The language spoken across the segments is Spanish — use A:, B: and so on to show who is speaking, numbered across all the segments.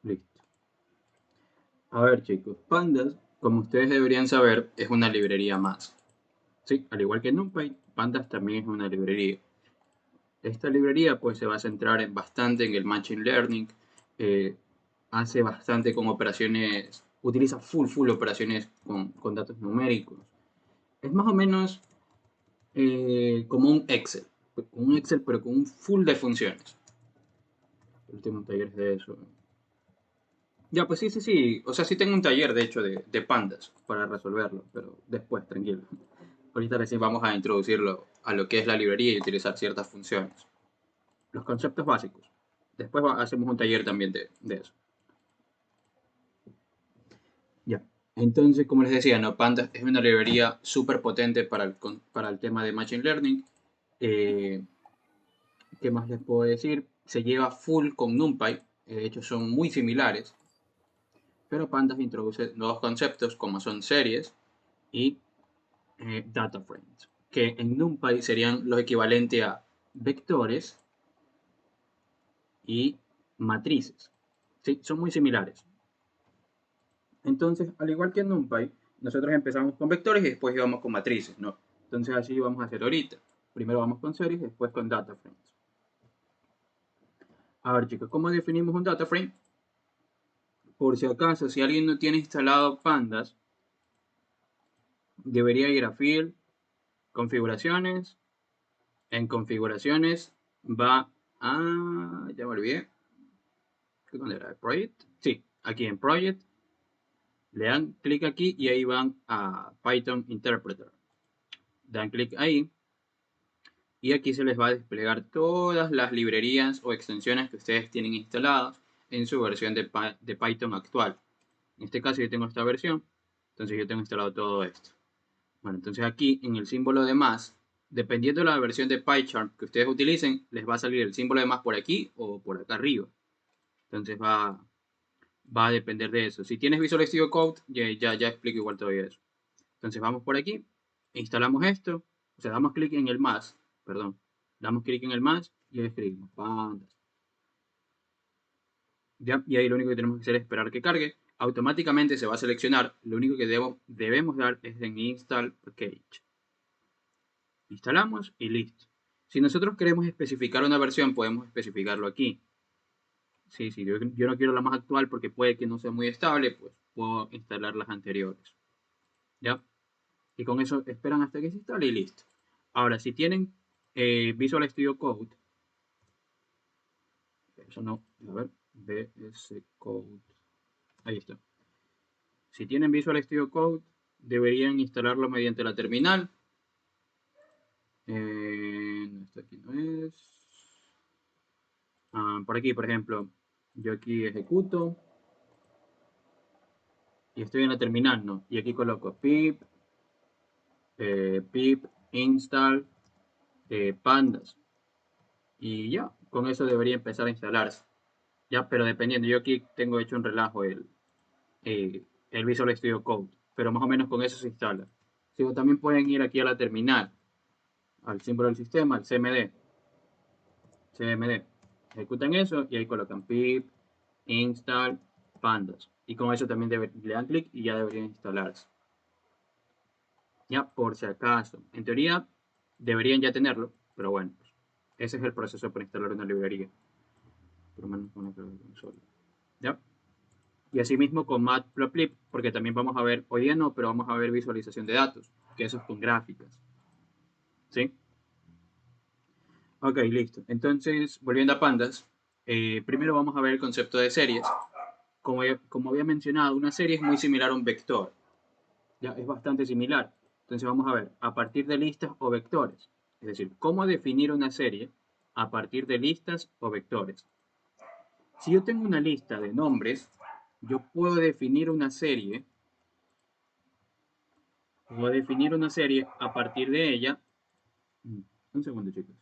A: Listo. A ver, chicos, Pandas, como ustedes deberían saber, es una librería más. Sí, al igual que NumPy, Pandas también es una librería. Esta librería pues se va a centrar bastante en el Machine Learning, eh, hace bastante con operaciones, utiliza full operaciones con datos numéricos. Es más o menos como un Excel pero con un full de funciones. El último taller es de eso. Ya, pues sí. O sea, sí tengo un taller, de hecho, de pandas para resolverlo, pero después, tranquilo. Ahorita recién vamos a introducirlo a lo que es la librería y utilizar ciertas funciones. Los conceptos básicos. Después hacemos un taller también de eso. Ya. Entonces, como les decía, no, Pandas es una librería súper potente para el tema de Machine Learning. Eh, ¿Qué más les puedo decir? Se lleva full con NumPy. De hecho, son muy similares. Pero Pandas introduce nuevos conceptos como son series y data frames, que en NumPy serían los equivalentes a vectores y matrices. Sí, son muy similares. Entonces, al igual que en NumPy, nosotros empezamos con vectores y después íbamos con matrices, ¿no? Entonces así vamos a hacer ahorita. Primero vamos con series, después con data frames. A ver, chicos, ¿cómo definimos un data frame? Por si acaso, si alguien no tiene instalado Pandas, debería ir a Field, Configuraciones. En Configuraciones va a... ya me olvidé. ¿Dónde era? ¿Project? Sí, aquí en Project. Le dan clic aquí y ahí van a Python Interpreter. Dan clic ahí y aquí se les va a desplegar todas las librerías o extensiones que ustedes tienen instaladas en su versión de Python actual. En este caso yo tengo esta versión, entonces yo tengo instalado todo esto. Bueno, entonces aquí en el símbolo de más, dependiendo de la versión de PyCharm que ustedes utilicen, les va a salir el símbolo de más por aquí o por acá arriba. Entonces va a depender de eso. Si tienes Visual Studio Code, ya explico igual todavía eso. Entonces vamos por aquí, instalamos esto, o sea, damos clic en el más, perdón, damos clic en el más y escribimos pandas. ¿Ya? Y ahí lo único que tenemos que hacer es esperar que cargue. Automáticamente se va a seleccionar. Lo único que debemos dar es en Install Package. Instalamos y listo. Si nosotros queremos especificar una versión, podemos especificarlo aquí. Sí, yo no quiero la más actual porque puede que no sea muy estable, pues puedo instalar las anteriores. ¿Ya? Y con eso esperan hasta que se instale y listo. Ahora, si tienen Visual Studio Code, eso no, a ver, VS Code, ahí está. Si tienen Visual Studio Code, deberían instalarlo mediante la terminal. Esto aquí no es. Por aquí, por ejemplo, yo aquí ejecuto y estoy en la terminal, ¿no? Y aquí coloco pip install pandas. Y ya, con eso debería empezar a instalarse. Ya, pero dependiendo, yo aquí tengo hecho un relajo el Visual Studio Code, pero más o menos con eso se instala. Si también pueden ir aquí a la terminal, al símbolo del sistema, al CMD, ejecutan eso y ahí colocan pip install pandas. Y con eso también le dan clic y ya deberían instalarse. Ya, por si acaso. En teoría, deberían ya tenerlo, pero bueno, pues, ese es el proceso para instalar una librería. Por lo menos con la consola. ¿Ya? Y asimismo con Matplotlib, porque también vamos a ver, hoy día no, pero vamos a ver visualización de datos, que eso es con gráficas. ¿Sí? Ok, listo. Entonces, volviendo a Pandas, primero vamos a ver el concepto de series. Como había mencionado, una serie es muy similar a un vector. Ya, es bastante similar. Entonces vamos a ver, a partir de listas o vectores. Es decir, cómo definir una serie a partir de listas o vectores. Si yo tengo una lista de nombres, yo puedo definir una serie a partir de ella. Un segundo, chicos.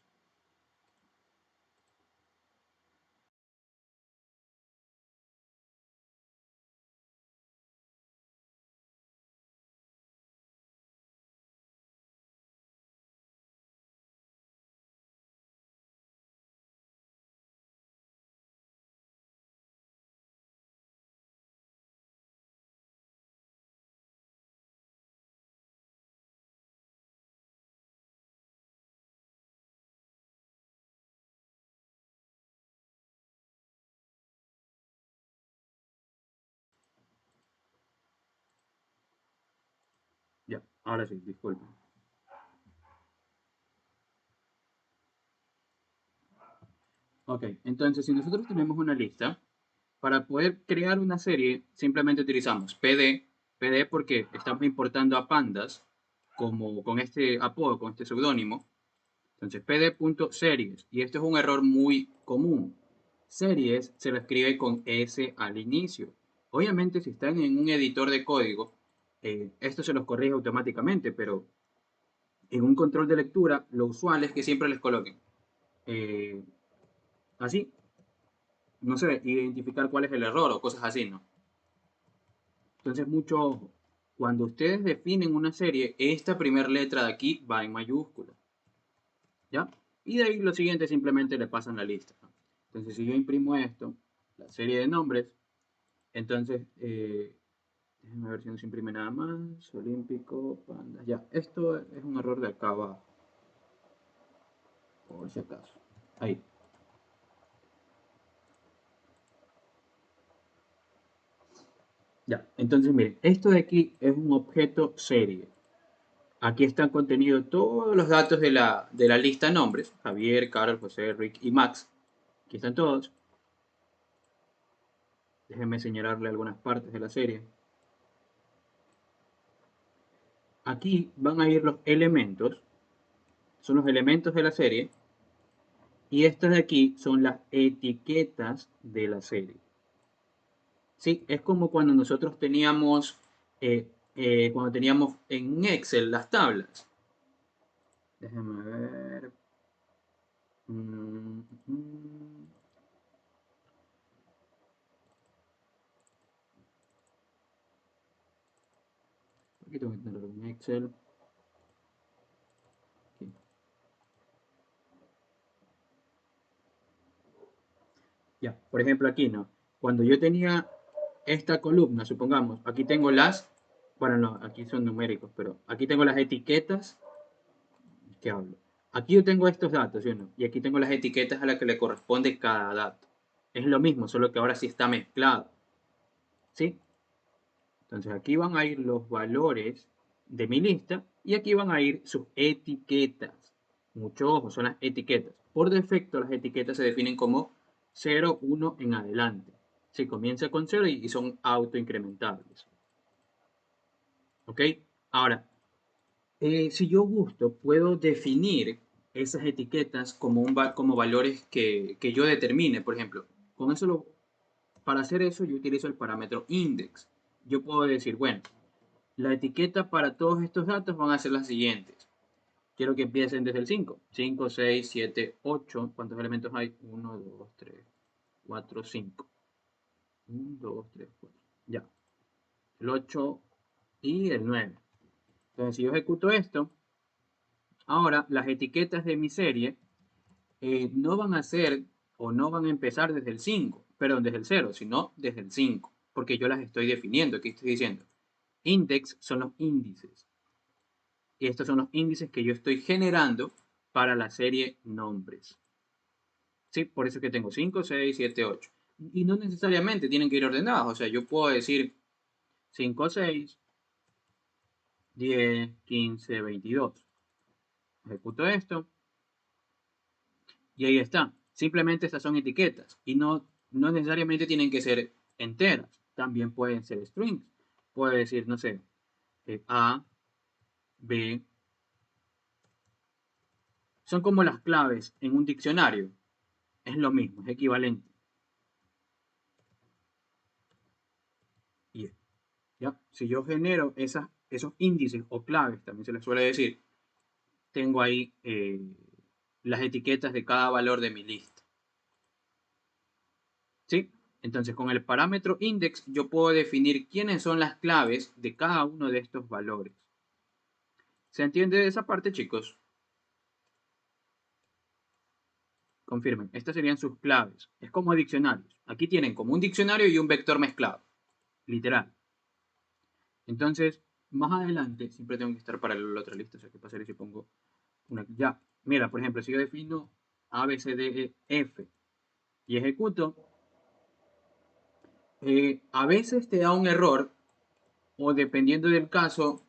A: Ya, ahora sí, disculpen. Ok, entonces si nosotros tenemos una lista, para poder crear una serie simplemente utilizamos PD porque estamos importando a pandas como con este apodo, con este seudónimo. Entonces pd.series, y esto es un error muy común. Series se lo escribe con S al inicio. Obviamente si están en un editor de código, esto se los corrige automáticamente, pero en un control de lectura lo usual es que siempre les coloquen eh, así, no sé, identificar cuál es el error o cosas así, ¿no? Entonces, mucho ojo. Cuando ustedes definen una serie, esta primera letra de aquí va en mayúscula, ¿ya? Y de ahí lo siguiente simplemente le pasan la lista, ¿no? Entonces, si yo imprimo esto, la serie de nombres, entonces, déjenme ver si no se imprime nada más. Olímpico, panda, ya. Esto es un error de acá abajo, por si acaso. Ahí. Ya. Entonces, miren, esto de aquí es un objeto serie. Aquí están contenidos todos los datos de la lista de nombres. Javier, Carlos, José, Rick y Max. Aquí están todos. Déjenme señalarle algunas partes de la serie. Aquí van a ir los elementos. Son los elementos de la serie. Y estas de aquí son las etiquetas de la serie. Sí, es como cuando nosotros teníamos, cuando teníamos en Excel las tablas. Déjenme ver. Mm, mm. Aquí tengo que tenerlo en Excel. Aquí. Ya, por ejemplo aquí, ¿no? Cuando yo tenía esta columna, supongamos, aquí tengo las, bueno, no, aquí son numéricos, pero aquí tengo las etiquetas que hablo. Aquí yo tengo estos datos, ¿sí o no? Y aquí tengo las etiquetas a las que le corresponde cada dato. Es lo mismo, solo que ahora sí está mezclado, ¿sí? Entonces aquí van a ir los valores de mi lista y aquí van a ir sus etiquetas. Mucho ojo, son las etiquetas. Por defecto las etiquetas se definen como 0, 1 en adelante. Se comienza con 0 y son autoincrementables. ¿Ok? Ahora, si yo gusto, puedo definir esas etiquetas como, como valores que yo determine. Por ejemplo, con eso para hacer eso yo utilizo el parámetro index. Yo puedo decir, bueno, la etiqueta para todos estos datos van a ser las siguientes. Quiero que empiecen desde el 5. 5, 6, 7, 8. ¿Cuántos elementos hay? 1, 2, 3, 4, 5. 1, 2, 3, 4. Ya. El 8 y el 9. Entonces, si yo ejecuto esto, ahora las etiquetas de mi serie no van a ser o no van a empezar desde el 5, perdón, desde el 0, sino desde el 5, porque yo las estoy definiendo. Aquí estoy diciendo, index son los índices. Y estos son los índices que yo estoy generando para la serie nombres. ¿Sí? Por eso es que tengo 5, 6, 7, 8. Y no necesariamente tienen que ir ordenados. O sea, yo puedo decir 5, 6, 10, 15, 22. Ejecuto esto y ahí está. Simplemente estas son etiquetas y no necesariamente tienen que ser enteras. También pueden ser strings. Puedo decir, no sé, A, B. Son como las claves en un diccionario. Es lo mismo, es equivalente. Y ¿ya? Si yo genero esos índices o claves, también se les suele decir, tengo ahí las etiquetas de cada valor de mi lista. ¿Sí? Entonces, con el parámetro index, yo puedo definir quiénes son las claves de cada uno de estos valores. ¿Se entiende esa parte, chicos? Confirmen. Estas serían sus claves. Es como diccionarios. Aquí tienen como un diccionario y un vector mezclado. Literal. Entonces, más adelante, siempre tengo que estar para la otra lista. O sea, ¿qué pasaría si pongo una? Ya. Mira, por ejemplo, si yo defino A, B, C, D, E, F y ejecuto, a veces te da un error o dependiendo del caso,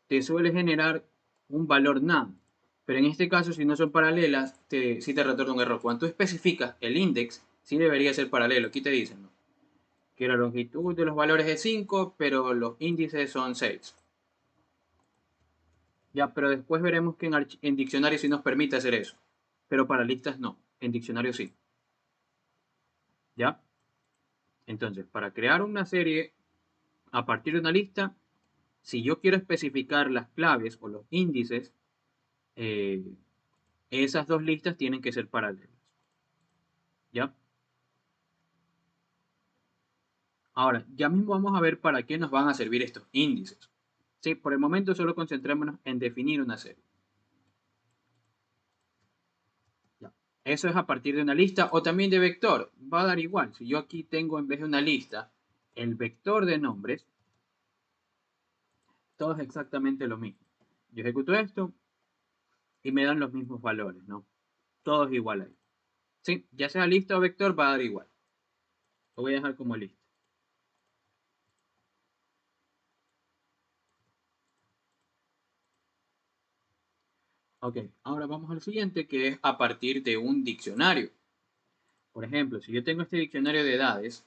A: te suele generar un valor NaN. Pero en este caso, si no son paralelas, sí te retorna un error. Cuando tú especificas el index, sí debería ser paralelo. Aquí te dicen, ¿no?, que la longitud de los valores es 5, pero los índices son 6. Ya, pero después veremos que en diccionario sí nos permite hacer eso. Pero para listas no. En diccionario sí. ¿Ya? Entonces, para crear una serie a partir de una lista, si yo quiero especificar las claves o los índices, eh, esas dos listas tienen que ser paralelas. ¿Ya? Ahora, ya mismo vamos a ver para qué nos van a servir estos índices. Sí, por el momento solo concentrémonos en definir una serie. Ya. Eso es a partir de una lista o también de vector. Va a dar igual. Si yo aquí tengo en vez de una lista el vector de nombres, todo es exactamente lo mismo. Yo ejecuto esto y me dan los mismos valores, ¿no? Todo es igual ahí. Sí, ya sea lista o vector, va a dar igual. Lo voy a dejar como lista. Ok, ahora vamos al siguiente, que es a partir de un diccionario. Por ejemplo, si yo tengo este diccionario de edades,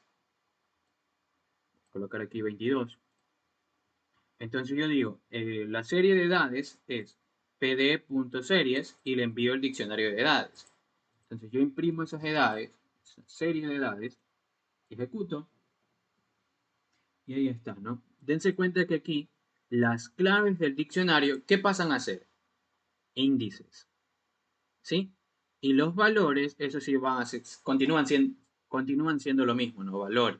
A: colocar aquí 22. Entonces yo digo, la serie de edades es pd.series y le envío el diccionario de edades. Entonces yo imprimo esas edades, esa serie de edades, ejecuto y ahí está, ¿no? Dense cuenta que aquí las claves del diccionario, ¿qué pasan a ser? Índices, ¿sí? Y los valores, eso sí, continúan siendo lo mismo, ¿no? Valores.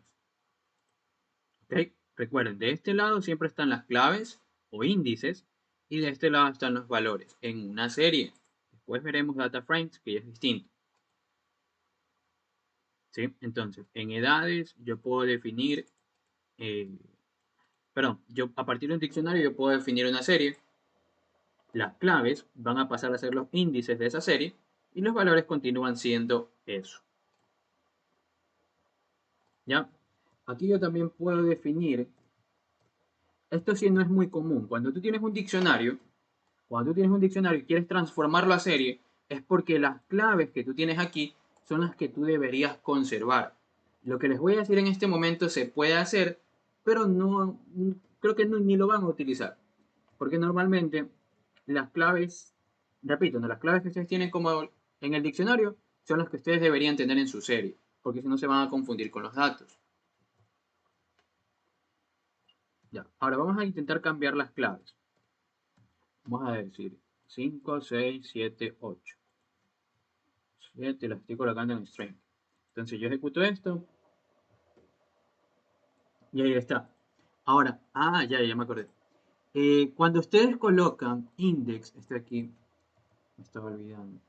A: ¿Ok? Recuerden, de este lado siempre están las claves o índices y de este lado están los valores en una serie. Después veremos data frames, que ya es distinto. ¿Sí? Entonces, en edades yo puedo definir, yo a partir de un diccionario yo puedo definir una serie. Las claves van a pasar a ser los índices de esa serie y los valores continúan siendo eso. ¿Ya? Aquí yo también puedo definir, esto sí no es muy común, cuando tú tienes un diccionario y quieres transformarlo a serie, es porque las claves que tú tienes aquí son las que tú deberías conservar. Lo que les voy a decir en este momento se puede hacer, pero no creo que ni lo van a utilizar. Porque normalmente las claves, repito, ¿no?, las claves que ustedes tienen como en el diccionario son las que ustedes deberían tener en su serie, porque si no se van a confundir con los datos. Ya, ahora vamos a intentar cambiar las claves. Vamos a decir 5, 6, 7, 8. 7 las estoy colocando en string. Entonces yo ejecuto esto y ahí está. Ahora, ya me acordé. Cuando ustedes colocan index, este aquí, me estaba olvidando,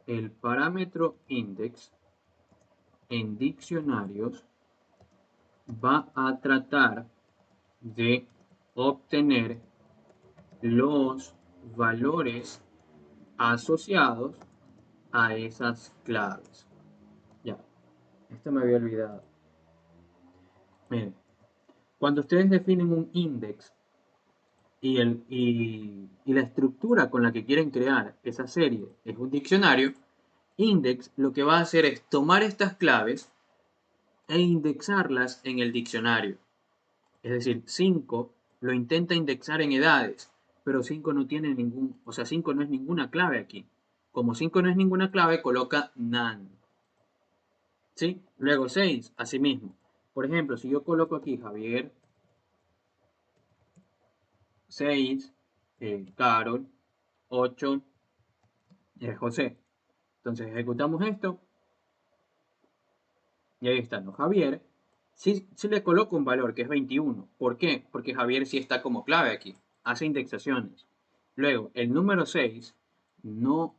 A: el parámetro index en diccionarios va a tratar de obtener los valores asociados a esas claves. Ya, esto me había olvidado. Miren, cuando ustedes definen un index y la estructura con la que quieren crear esa serie es un diccionario, index lo que va a hacer es tomar estas claves e indexarlas en el diccionario. Es decir, 5 lo intenta indexar en edades, pero 5 no tiene ningún, o sea, 5 no es ninguna clave aquí. Como 5 no es ninguna clave, coloca none. ¿Sí? Luego 6, asimismo. Por ejemplo, si yo coloco aquí Javier 6, Carol 8, José. Entonces ejecutamos esto y ahí está, ¿no? Javier, sí le coloco un valor que es 21. ¿Por qué? Porque Javier sí está como clave aquí. Hace indexaciones. Luego, el número 6 no,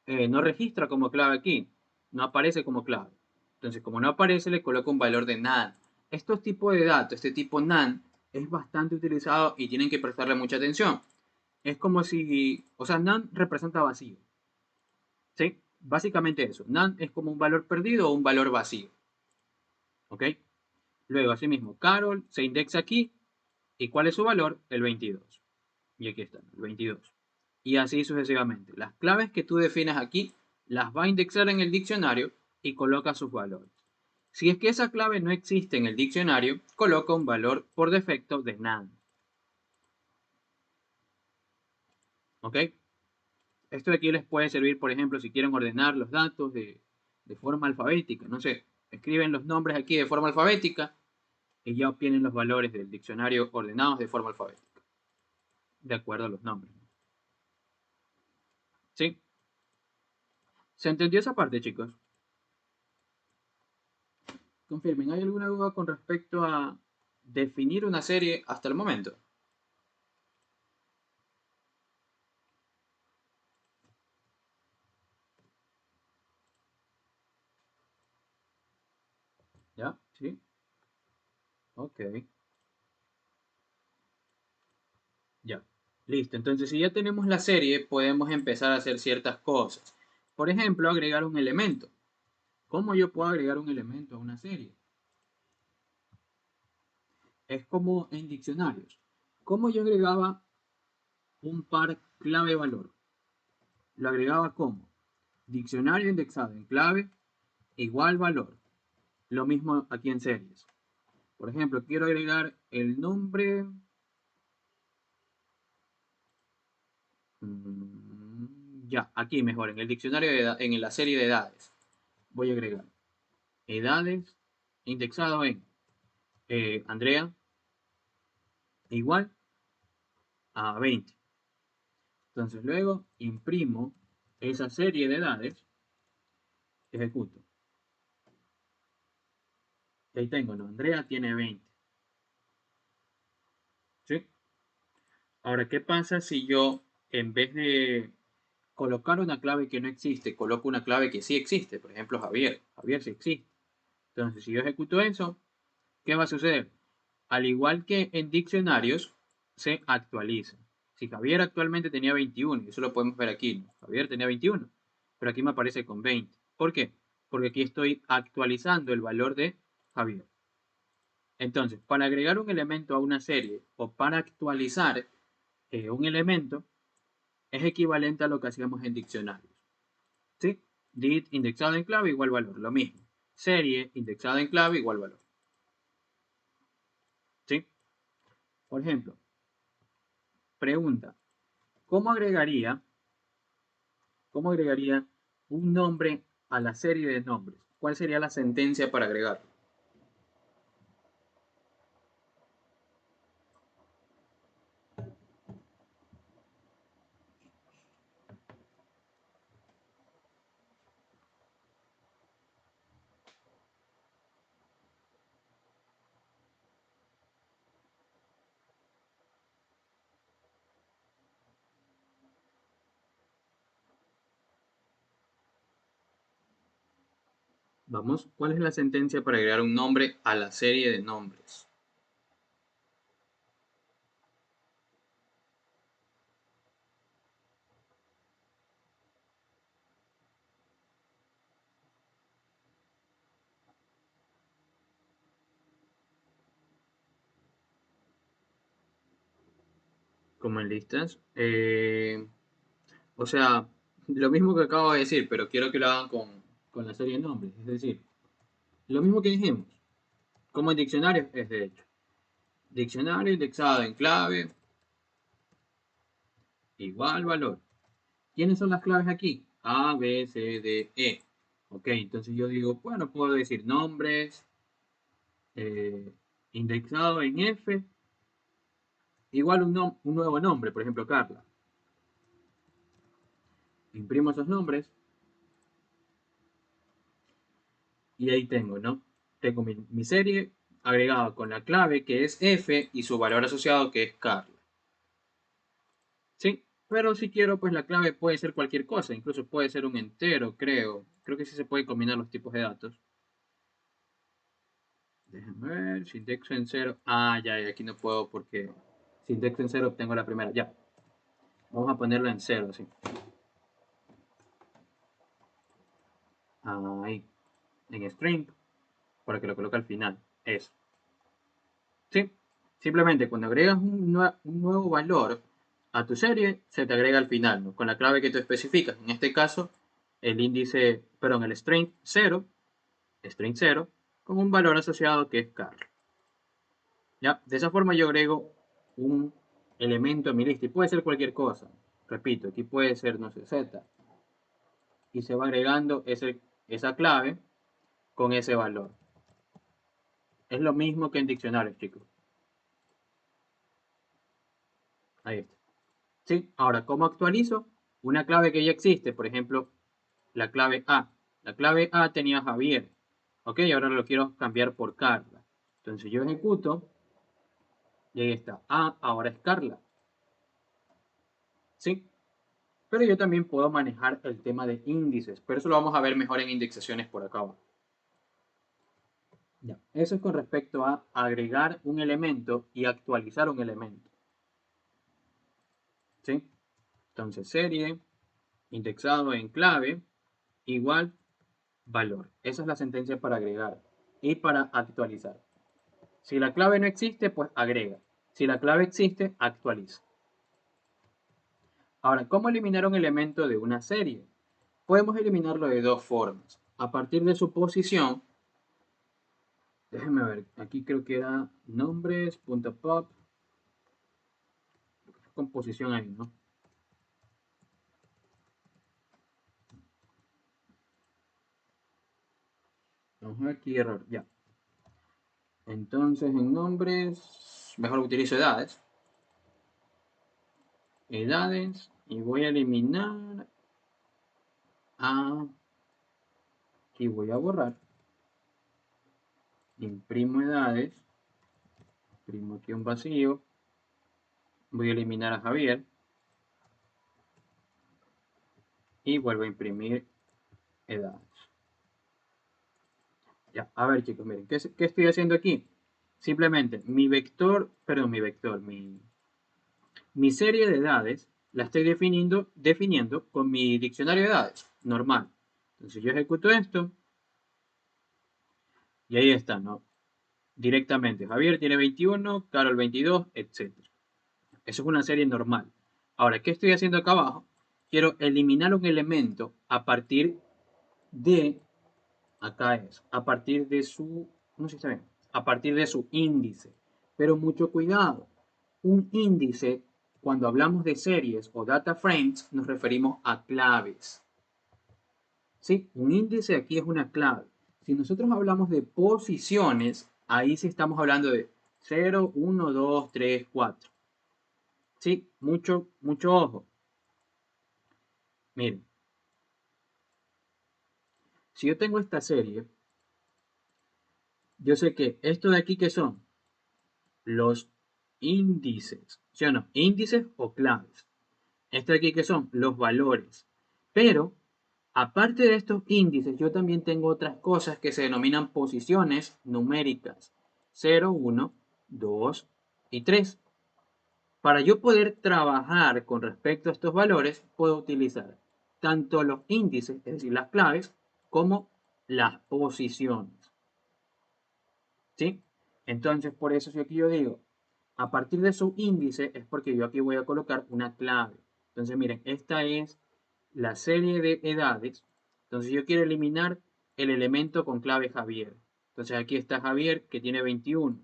A: no registra como clave aquí. No aparece como clave. Entonces, como no aparece, le coloco un valor de NaN. Estos tipos de datos, este tipo NaN, es bastante utilizado y tienen que prestarle mucha atención. Es como si, o sea, NaN representa vacío. ¿Sí? Básicamente eso. NaN es como un valor perdido o un valor vacío. ¿Ok? Luego, asimismo, Carol se indexa aquí. ¿Y cuál es su valor? El 22. Y aquí están, el 22. Y así sucesivamente. Las claves que tú defines aquí las va a indexar en el diccionario y coloca sus valores. Si es que esa clave no existe en el diccionario, coloca un valor por defecto de nada. ¿Ok? Esto de aquí les puede servir, por ejemplo, si quieren ordenar los datos de forma alfabética. No sé, escriben los nombres aquí de forma alfabética y ya obtienen los valores del diccionario ordenados de forma alfabética, de acuerdo a los nombres. ¿Sí? ¿Se entendió esa parte, chicos? Confirmen, ¿hay alguna duda con respecto a definir una serie hasta el momento? ¿Ya? ¿Sí? Ok. Ya. Listo. Entonces, si ya tenemos la serie, podemos empezar a hacer ciertas cosas. Por ejemplo, agregar un elemento. ¿Cómo yo puedo agregar un elemento a una serie? Es como en diccionarios. ¿Cómo yo agregaba un par clave-valor? Lo agregaba como diccionario indexado en clave igual valor. Lo mismo aquí en series. Por ejemplo, quiero agregar el nombre. Ya, aquí mejor, en el diccionario, en la serie de edades. Voy a agregar edades indexado en Andrea igual a 20. Entonces luego imprimo esa serie de edades, ejecuto. Y ahí tengo, ¿no? Andrea tiene 20. ¿Sí? Ahora, ¿qué pasa si yo, en vez de colocar una clave que no existe, coloco una clave que sí existe? Por ejemplo, Javier. Javier sí existe. Entonces, si yo ejecuto eso, ¿qué va a suceder? Al igual que en diccionarios, se actualiza. Si Javier actualmente tenía 21, y eso lo podemos ver aquí, ¿no? Javier tenía 21, pero aquí me aparece con 20. ¿Por qué? Porque aquí estoy actualizando el valor de Javier. Entonces, para agregar un elemento a una serie o para actualizar un elemento, es equivalente a lo que hacíamos en diccionarios. ¿Sí? Dit indexado en clave igual valor, lo mismo. Serie indexada en clave igual valor. ¿Sí? Por ejemplo, pregunta, ¿cómo agregaría un nombre a la serie de nombres? ¿Cuál sería la sentencia para agregarlo? Vamos, ¿cuál es la sentencia para agregar un nombre a la serie de nombres? Como en listas. O sea, lo mismo que acabo de decir, pero quiero que lo hagan con la serie de nombres. Es decir, lo mismo que dijimos. Como en diccionario es de hecho. Diccionario indexado en clave igual valor. ¿Quiénes son las claves aquí? A, B, C, D, E. Ok, entonces yo digo, bueno, puedo decir nombres, eh, indexado en F, igual un nuevo nombre, por ejemplo, Carla. Imprimo esos nombres y ahí tengo, ¿no? Tengo mi serie agregada con la clave que es F y su valor asociado que es Carla. ¿Sí? Pero si quiero, pues la clave puede ser cualquier cosa, incluso puede ser un entero, creo. Creo que sí se puede combinar los tipos de datos. Déjenme ver, si indexo en cero. Ah, ya, aquí no puedo porque si indexo en cero obtengo la primera. Ya, vamos a ponerlo en cero, así. Ahí, en string, para que lo coloque al final. Eso. Sí, simplemente cuando agregas un nuevo valor, a tu serie, se te agrega al final, ¿no? Con la clave que tú especificas. En este caso, el índice, perdón, el string 0, con un valor asociado que es Carl. ¿Ya? De esa forma yo agrego un elemento a mi lista y puede ser cualquier cosa. Repito, aquí puede ser, no sé, Z. Y se va agregando esa clave con ese valor. Es lo mismo que en diccionarios, chicos. Ahí está. ¿Sí? Ahora, ¿cómo actualizo? Una clave que ya existe, por ejemplo, la clave A. La clave A tenía Javier. Ok, ahora lo quiero cambiar por Carla. Entonces yo ejecuto y ahí está. A ahora es Carla. ¿Sí? Pero yo también puedo manejar el tema de índices, pero eso lo vamos a ver mejor en indexaciones por acá abajo. Ya. Eso es con respecto a agregar un elemento y actualizar un elemento. ¿Sí? Entonces serie, indexado en clave, igual valor. Esa es la sentencia para agregar y para actualizar. Si la clave no existe, pues agrega. Si la clave existe, actualiza. Ahora, ¿cómo eliminar un elemento de una serie? Podemos eliminarlo de dos formas. A partir de su posición, déjenme ver, aquí creo que era nombres.pop, con posición ahí, ¿no? Vamos a ver aquí error, ya. Entonces en nombres, mejor utilizo edades. Edades, y voy a eliminar a, aquí voy a borrar, imprimo edades, imprimo aquí un vacío, voy a eliminar a Javier y vuelvo a imprimir edades. Ya, a ver chicos, miren, ¿qué estoy haciendo aquí? Simplemente mi serie de edades la estoy definiendo con mi diccionario de edades, normal. Entonces yo ejecuto esto y ahí está, ¿no? Directamente, Javier tiene 21, Carol 22, etc. Eso es una serie normal. Ahora, ¿qué estoy haciendo acá abajo? Quiero eliminar un elemento a partir de, acá es, a partir de su, no sé si está bien, a partir de su índice. Pero mucho cuidado, un índice, cuando hablamos de series o data frames, nos referimos a claves. ¿Sí? Un índice aquí es una clave. Si nosotros hablamos de posiciones, ahí sí estamos hablando de 0, 1, 2, 3, 4. Sí, mucho ojo. Miren, si yo tengo esta serie, yo sé que esto de aquí que son los índices, ¿sí o no? Índices o claves. Esto de aquí que son los valores. Pero, aparte de estos índices, yo también tengo otras cosas que se denominan posiciones numéricas. 0, 1, 2 y 3. Para yo poder trabajar con respecto a estos valores, puedo utilizar tanto los índices, es decir, las claves, como las posiciones. ¿Sí? Entonces, por eso si aquí yo digo, a partir de su índice, es porque yo aquí voy a colocar una clave. Entonces, miren, esta es la serie de edades. Entonces, yo quiero eliminar el elemento con clave Javier. Entonces, aquí está Javier, que tiene 21.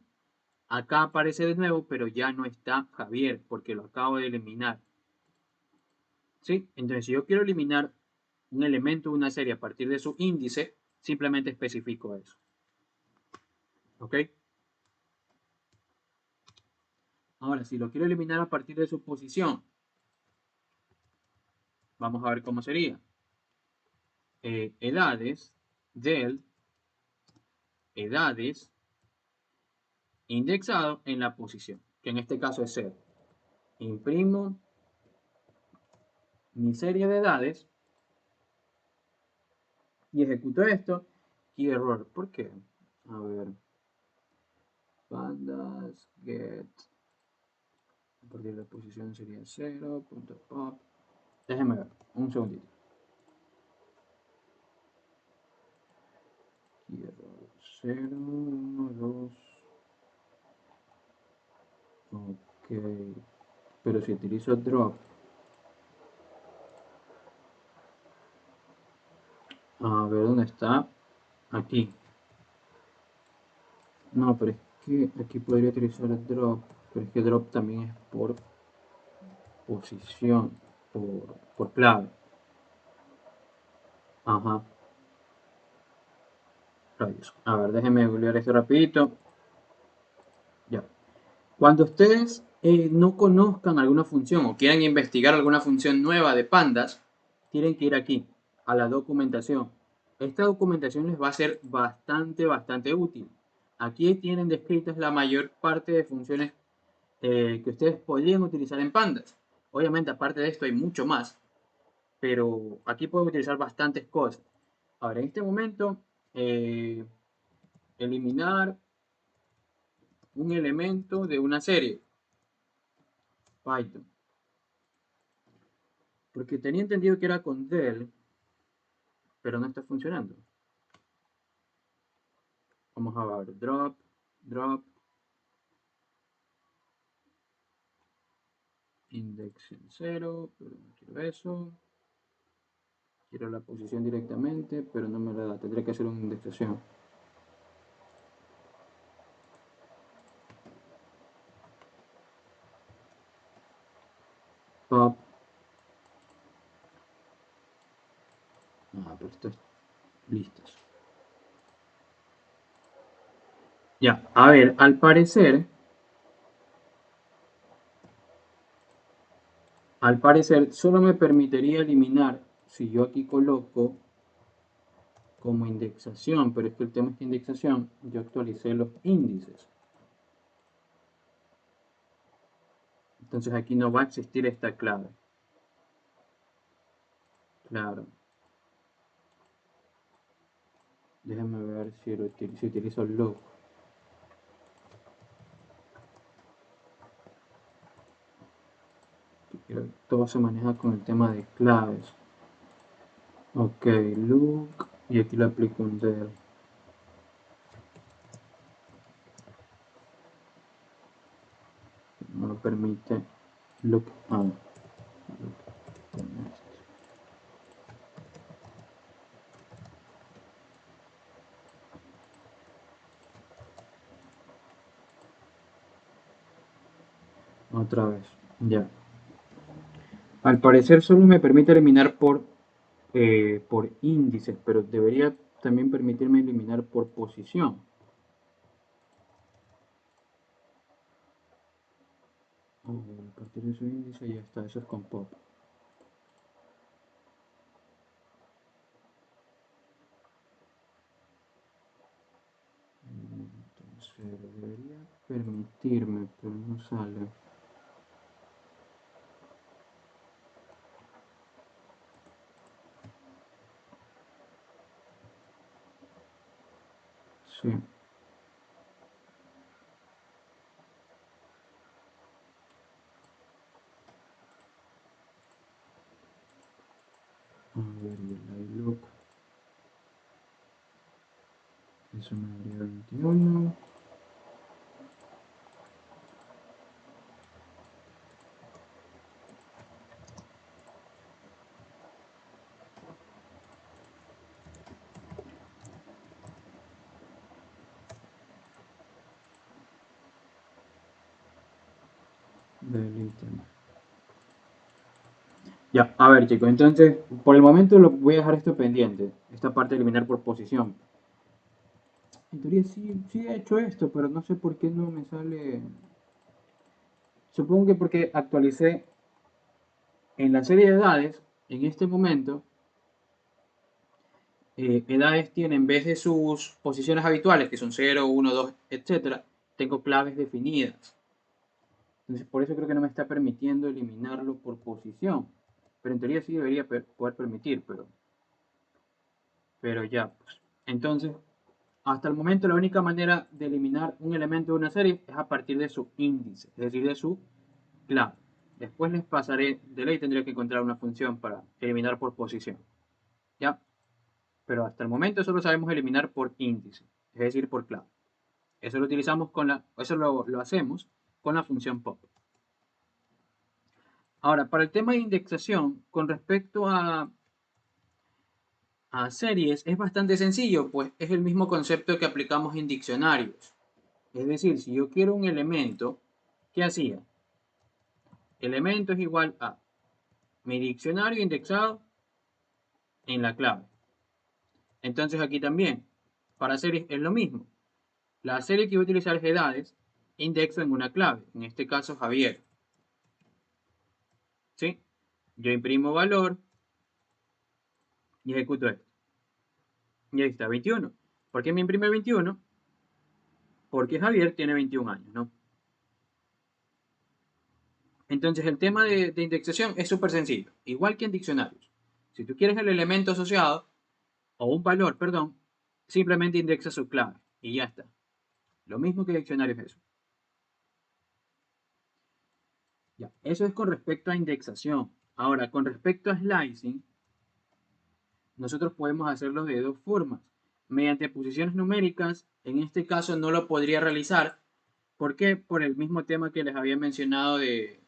A: Acá aparece de nuevo, pero ya no está Javier, porque lo acabo de eliminar. ¿Sí? Entonces, si yo quiero eliminar un elemento de una serie a partir de su índice, simplemente especifico eso. ¿Ok? Ahora, si lo quiero eliminar a partir de su posición, vamos a ver cómo sería. Edades del edades indexado en la posición, que en este caso es 0. Imprimo mi serie de edades y ejecuto esto y error. ¿Por qué? A ver. Pandas get. A partir de la posición sería 0.pop. Déjenme ver, un segundito. Y error 0, 1, 2. Ok. pero si utilizo drop, a ver dónde está, aquí. No, pero es que aquí podría utilizar el drop, pero es que drop también es por posición, por clave. Ajá. Rayos. A ver, déjenme googlear esto rapidito. Ya. Cuando ustedes no conozcan alguna función o quieran investigar alguna función nueva de Pandas, tienen que ir aquí, a la documentación. Esta documentación les va a ser bastante útil. Aquí tienen descritas la mayor parte de funciones que ustedes podrían utilizar en Pandas. Obviamente, aparte de esto, hay mucho más, pero aquí pueden utilizar bastantes cosas. Ahora, en este momento, eliminar un elemento de una serie. Python. Porque tenía entendido que era con del, pero no está funcionando. Vamos a ver, drop, index en 0, pero no quiero eso. Quiero la posición directamente, pero no me la da. Tendré que hacer una indexación. Pop. Pero esto es listos. Ya, a ver, al parecer solo me permitiría eliminar si yo aquí coloco como indexación, pero es que el tema es que indexación, yo actualicé los índices. Entonces aquí no va a existir esta clave. Claro. Déjame ver si utilizo loop. Todo se maneja con el tema de claves. Ok, look. Y aquí le aplico un del. No lo permite look. Look con esto. Otra vez. Ya. Al parecer solo me permite eliminar por índices, pero debería también permitirme eliminar por posición. A partir de su índice ya está, eso es con pop. Entonces debería permitirme, pero no sale. Sí. A ver, y el iLook. Eso me daría 21. Delete. Ya, a ver chicos, entonces por el momento lo voy a dejar esto pendiente, esta parte de eliminar por posición. En teoría sí he hecho esto, pero no sé por qué no me sale. Supongo que porque actualicé en la serie de edades, en este momento, edades tiene en vez de sus posiciones habituales, que son 0, 1, 2, etcétera, tengo claves definidas. Entonces por eso creo que no me está permitiendo eliminarlo por posición. Pero en teoría sí debería poder permitir, pero ya, pues. Entonces, hasta el momento la única manera de eliminar un elemento de una serie es a partir de su índice, es decir, de su clave. Después les pasaré, de ley tendría que encontrar una función para eliminar por posición. ¿Ya? Pero hasta el momento solo sabemos eliminar por índice, es decir, por clave. Eso lo utilizamos eso lo hacemos con la función pop. Ahora, para el tema de indexación, con respecto a series, es bastante sencillo, pues es el mismo concepto que aplicamos en diccionarios. Es decir, si yo quiero un elemento, ¿qué hacía? Elemento es igual a mi diccionario indexado en la clave. Entonces aquí también, para series es lo mismo. La serie que voy a utilizar es edades, indexo en una clave, en este caso Javier. ¿Sí? Yo imprimo valor y ejecuto esto. Y ahí está, 21. ¿Por qué me imprime 21? Porque Javier tiene 21 años, ¿no? Entonces el tema de indexación es súper sencillo, igual que en diccionarios. Si tú quieres el elemento asociado, o un valor, perdón, simplemente indexa su clave y ya está. Lo mismo que diccionario es eso. Ya, eso es con respecto a indexación. Ahora, con respecto a slicing, nosotros podemos hacerlo de dos formas. Mediante posiciones numéricas, en este caso no lo podría realizar. ¿Por qué? Por el mismo tema que les había mencionado de,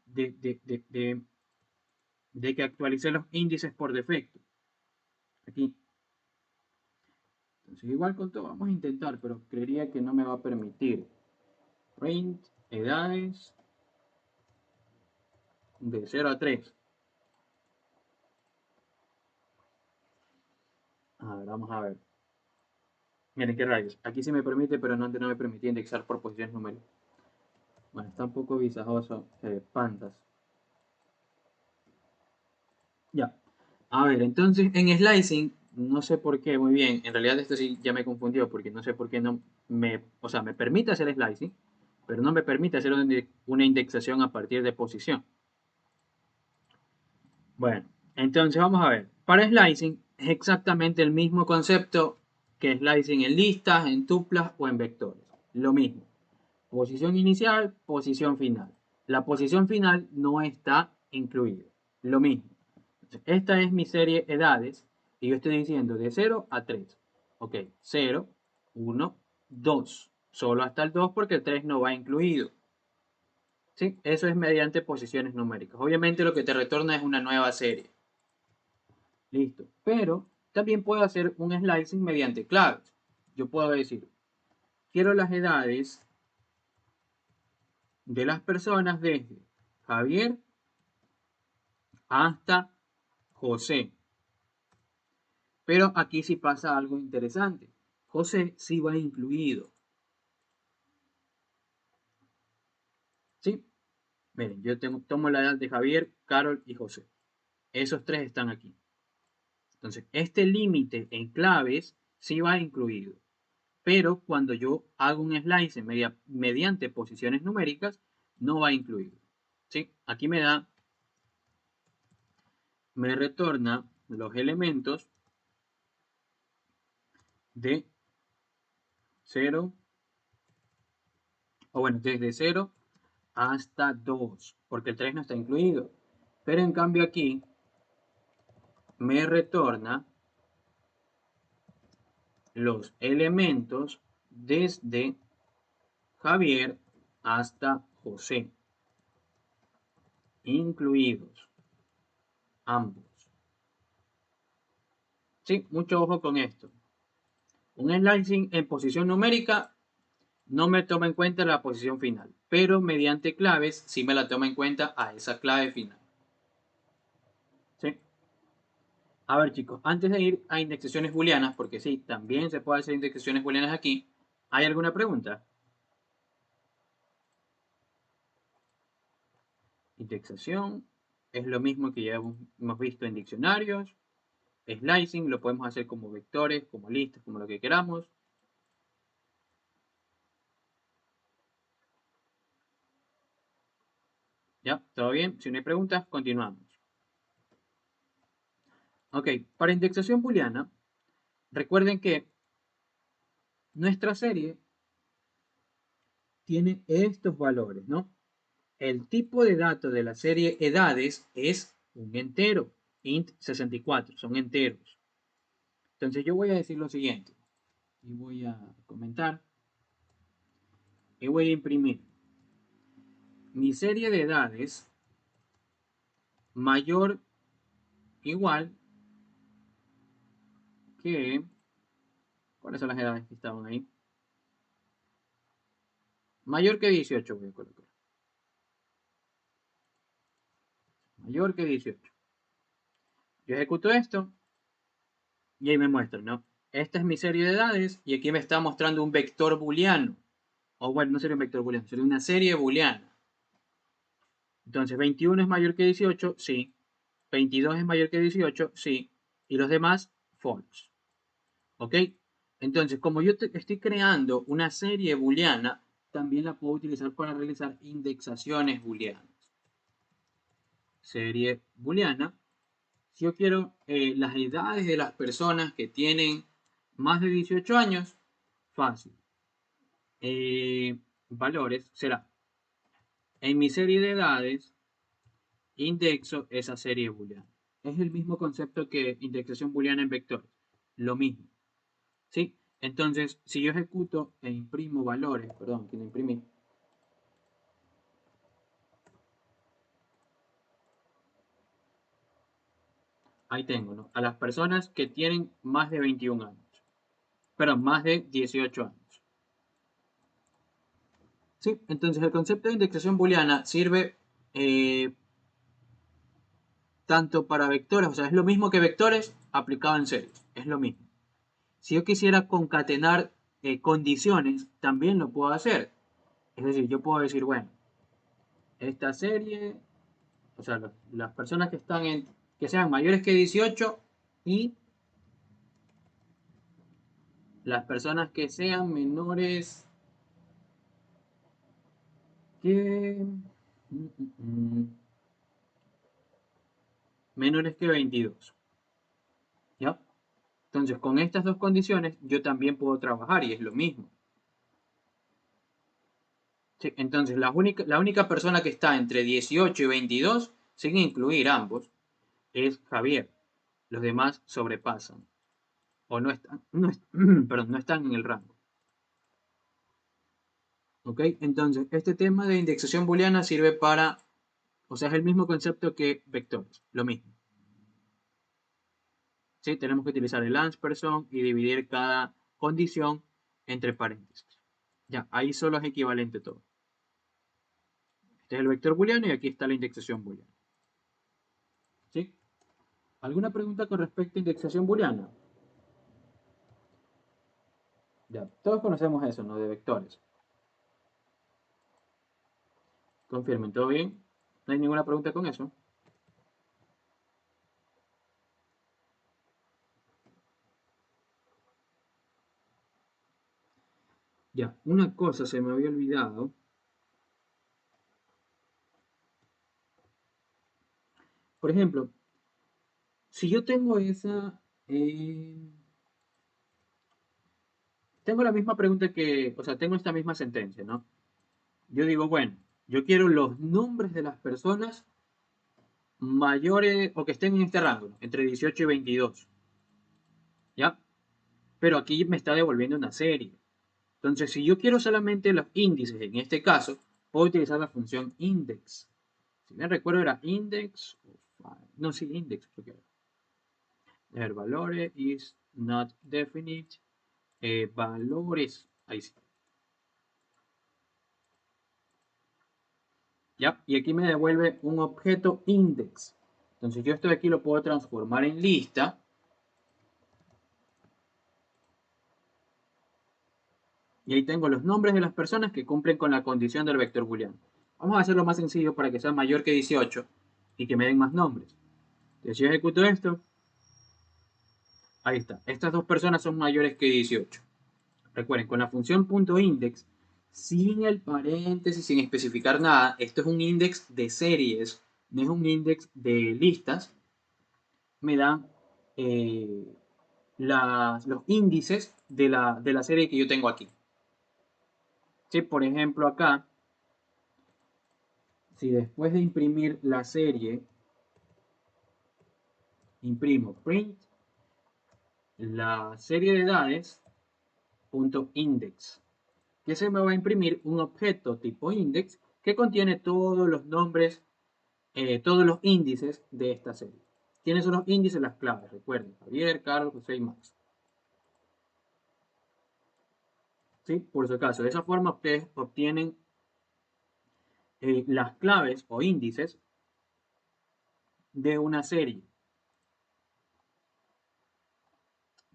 A: de, de, de, de que actualicé los índices por defecto. Aquí. Entonces, igual con todo, vamos a intentar, pero creería que no me va a permitir. Print, edades, de 0 a 3. A ver, vamos a ver. Miren qué rayos. Aquí sí me permite, pero no me permitía indexar por posiciones numéricas. Bueno, está un poco visajoso. Pandas. Ya. A ver, entonces en slicing, no sé por qué, muy bien. En realidad esto sí ya me confundió, porque no sé por qué no me... O sea, me permite hacer slicing, pero no me permite hacer una indexación a partir de posición. Bueno, entonces vamos a ver. Para slicing es exactamente el mismo concepto que slicing en listas, en tuplas o en vectores. Lo mismo. Posición inicial, posición final. La posición final no está incluida. Lo mismo. Esta es mi serie edades y yo estoy diciendo de 0 a 3. Ok, 0, 1, 2. Solo hasta el 2 porque el 3 no va incluido. ¿Sí? Eso es mediante posiciones numéricas. Obviamente lo que te retorna es una nueva serie. Listo. Pero también puedo hacer un slicing mediante claves. Yo puedo decir, quiero las edades de las personas desde Javier hasta José. Pero aquí sí pasa algo interesante. José sí va incluido. ¿Sí? Miren, yo tomo la edad de Javier, Carol y José. Esos tres están aquí. Entonces, este límite en claves sí va incluido. Pero cuando yo hago un slice mediante posiciones numéricas, no va incluido. ¿Sí? Aquí me retorna los elementos de 0, o bueno, desde 0 hasta 2, porque el 3 no está incluido. Pero en cambio aquí me retorna los elementos desde Javier hasta José, incluidos ambos. Sí, mucho ojo con esto. Un slicing en posición numérica no me toma en cuenta la posición final, pero mediante claves sí me la toma en cuenta a esa clave final. ¿Sí? A ver, chicos, antes de ir a indexaciones booleanas, porque sí, también se puede hacer indexaciones booleanas aquí, ¿hay alguna pregunta? Indexación es lo mismo que ya hemos visto en diccionarios. Slicing lo podemos hacer como vectores, como listas, como lo que queramos. ¿Ya? ¿Todo bien? Si no hay preguntas, continuamos. Ok, para indexación booleana, recuerden que nuestra serie tiene estos valores, ¿no? El tipo de dato de la serie edades es un entero, int 64, son enteros. Entonces yo voy a decir lo siguiente, y voy a comentar, y voy a imprimir mi serie de edades mayor igual que... ¿Cuáles son las edades que estaban ahí? Mayor que 18 voy a colocar. Mayor que 18. Yo ejecuto esto y ahí me muestra, ¿no? Esta es mi serie de edades y aquí me está mostrando un vector booleano. O bueno, no sería un vector booleano, sería una serie booleana. Entonces, 21 es mayor que 18, sí. 22 es mayor que 18, sí. Y los demás, false. ¿Ok? Entonces, como yo estoy creando una serie booleana, también la puedo utilizar para realizar indexaciones booleanas. Serie booleana. Si yo quiero las edades de las personas que tienen más de 18 años, fácil. Valores será en mi serie de edades, indexo esa serie booleana. Es el mismo concepto que indexación booleana en vectores. Lo mismo. ¿Sí? Entonces, si yo ejecuto e imprimo valores, perdón, que no imprimí. Ahí tengo, ¿no? A las personas que tienen más de 21 años. Perdón, más de 18 años. Sí, entonces el concepto de indexación booleana sirve tanto para vectores, o sea, es lo mismo que vectores aplicado en series, es lo mismo. Si yo quisiera concatenar condiciones, también lo puedo hacer. Es decir, yo puedo decir, bueno, esta serie, o sea, las personas que están que sean mayores que 18 y las personas que sean menores que menores que 22. ¿Ya? Entonces, con estas dos condiciones, yo también puedo trabajar y es lo mismo. Sí, entonces, la única persona que está entre 18 y 22, sin incluir ambos, es Javier. Los demás sobrepasan. O no están, perdón, no están en el rango. ¿Ok? Entonces, este tema de indexación booleana sirve para, o sea, es el mismo concepto que vectores, lo mismo. ¿Sí? Tenemos que utilizar el ampersand y dividir cada condición entre paréntesis. Ya, ahí solo es equivalente todo. Este es el vector booleano y aquí está la indexación booleana. ¿Sí? ¿Alguna pregunta con respecto a indexación booleana? Ya, todos conocemos eso, ¿no? De vectores. Confirmen, ¿todo bien? ¿No hay ninguna pregunta con eso? Ya, una cosa se me había olvidado. Por ejemplo, si yo tengo esa... tengo la misma pregunta que... O sea, tengo esta misma sentencia, ¿no? Yo digo, bueno, yo quiero los nombres de las personas mayores o que estén en este rango, entre 18 y 22. ¿Ya? Pero aquí me está devolviendo una serie. Entonces, si yo quiero solamente los índices, en este caso, puedo utilizar la función index. Si me recuerdo era index, no, sí, index, creo que era. A ver, valores is not definite. Valores, ahí sí. ¿Ya? Y aquí me devuelve un objeto index. Entonces yo esto de aquí lo puedo transformar en lista. Y ahí tengo los nombres de las personas que cumplen con la condición del vector booleano. Vamos a hacerlo más sencillo para que sea mayor que 18 y que me den más nombres. Entonces si yo ejecuto esto, ahí está. Estas dos personas son mayores que 18. Recuerden, con la función .index, sin el paréntesis, sin especificar nada, esto es un index de series, no es un index de listas, me da los índices de la serie que yo tengo aquí. ¿Sí? Por ejemplo, acá, si después de imprimir la serie, imprimo print, la serie de edades, .index, que se me va a imprimir un objeto tipo index que contiene todos los nombres, todos los índices de esta serie. ¿Quiénes son los índices? Las claves, recuerden, Javier, Carlos, José y Max. ¿Sí? Por si acaso, de esa forma ustedes obtienen las claves o índices de una serie.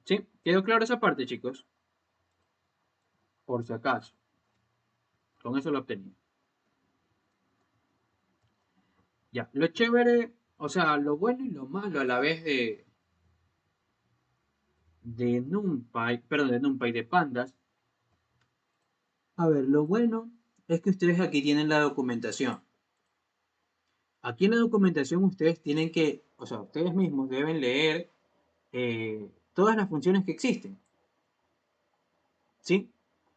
A: ¿Sí? ¿Quedó claro esa parte, chicos? Por si acaso. Con eso lo obtenía. Ya, lo chévere, o sea, lo bueno y lo malo a la vez de NumPy, de Pandas. A ver, lo bueno es que ustedes aquí tienen la documentación. Aquí en la documentación ustedes tienen que, o sea, ustedes mismos deben leer todas las funciones que existen. ¿Sí?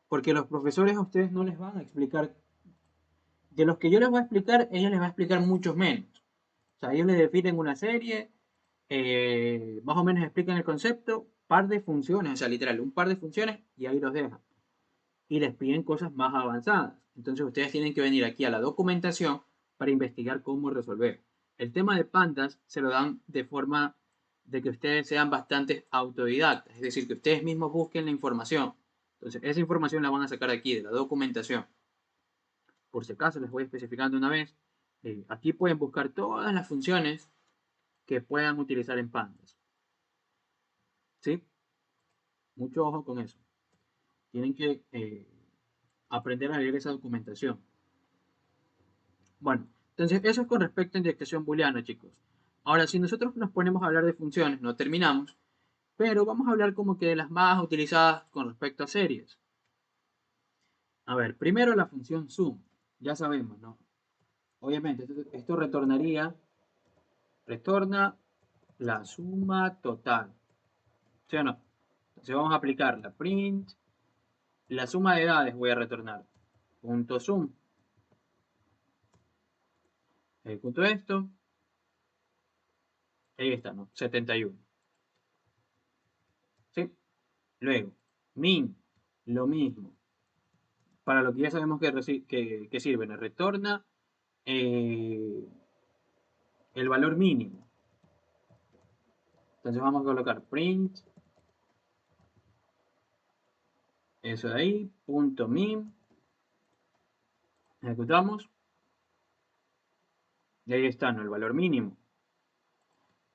A: Porque los profesores a ustedes no les van a explicar, de los que yo les voy a explicar, ellos les van a explicar muchos menos. O sea, ellos les definen una serie, más o menos explican el concepto, par de funciones, o sea, literal, un par de funciones y ahí los dejan. Y les piden cosas más avanzadas. Entonces ustedes tienen que venir aquí a la documentación para investigar cómo resolver. El tema de pandas se lo dan de forma de que ustedes sean bastante autodidactas, es decir, que ustedes mismos busquen la información. Entonces, esa información la van a sacar aquí de la documentación. Por si acaso, les voy especificando una vez. Aquí pueden buscar todas las funciones que puedan utilizar en pandas. ¿Sí? Mucho ojo con eso. Tienen que aprender a leer esa documentación. Bueno, entonces eso es con respecto a inyectación booleana, chicos. Ahora, si nosotros nos ponemos a hablar de funciones, no terminamos, pero vamos a hablar como que de las más utilizadas con respecto a series. A ver, primero la función sum. Ya sabemos, ¿no? Obviamente, esto retorna la suma total. ¿Sí o no? Entonces vamos a aplicar la print, la suma de edades voy a retornar. Punto sum. Ejecuto esto. Ahí está, ¿no? 71. ¿Sí? Luego, min, lo mismo. Para lo que ya sabemos que sirve, nos retorna eh, el valor mínimo. Entonces vamos a colocar print, eso de ahí, punto min, ejecutamos, y ahí está, ¿no? El valor mínimo.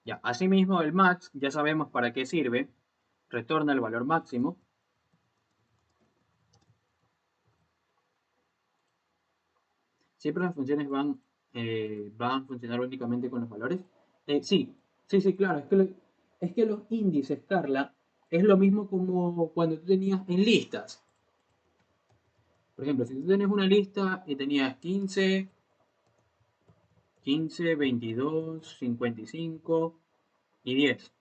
A: Ya, asimismo el max, ya sabemos para qué sirve, retorna el valor máximo. Siempre las funciones van a funcionar únicamente con los valores. Sí, sí, claro. Es que los índices, Carla, es lo mismo como cuando tú tenías en listas. Por ejemplo, si tú tenías una lista y tenías 15, 15, 22, 55 y 10.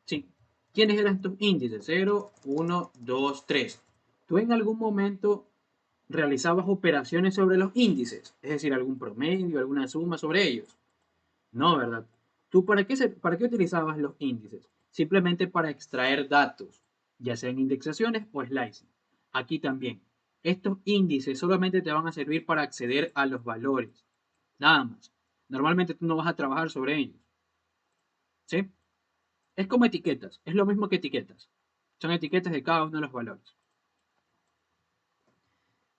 A: Sí. ¿Quiénes eran tus índices? 0, 1, 2, 3. Tú en algún momento realizabas operaciones sobre los índices, es decir, algún promedio, alguna suma sobre ellos. No, ¿verdad? ¿Tú para qué utilizabas los índices? Simplemente para extraer datos, ya sean indexaciones o slicing. Aquí también. Estos índices solamente te van a servir para acceder a los valores. Nada más. Normalmente tú no vas a trabajar sobre ellos. ¿Sí? Es como etiquetas. Es lo mismo que etiquetas. Son etiquetas de cada uno de los valores.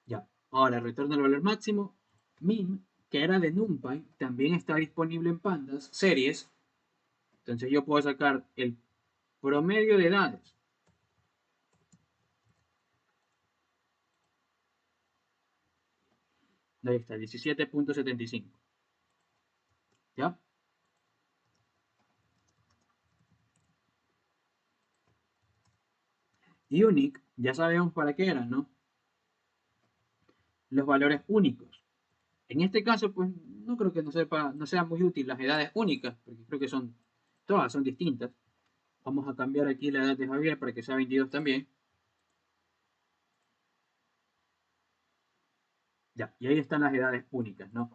A: Ya. Ahora retorno al valor máximo. Min, que era de NumPy, también está disponible en pandas, series. Entonces yo puedo sacar el promedio de edades. Ahí está, 17.75. ¿Ya? Unique, ya sabemos para qué eran, ¿no? Los valores únicos. En este caso, pues no creo que no sea muy útil las edades únicas, porque creo que todas son distintas. Vamos a cambiar aquí la edad de Javier para que sea 22 también. Ya, y ahí están las edades únicas, ¿no?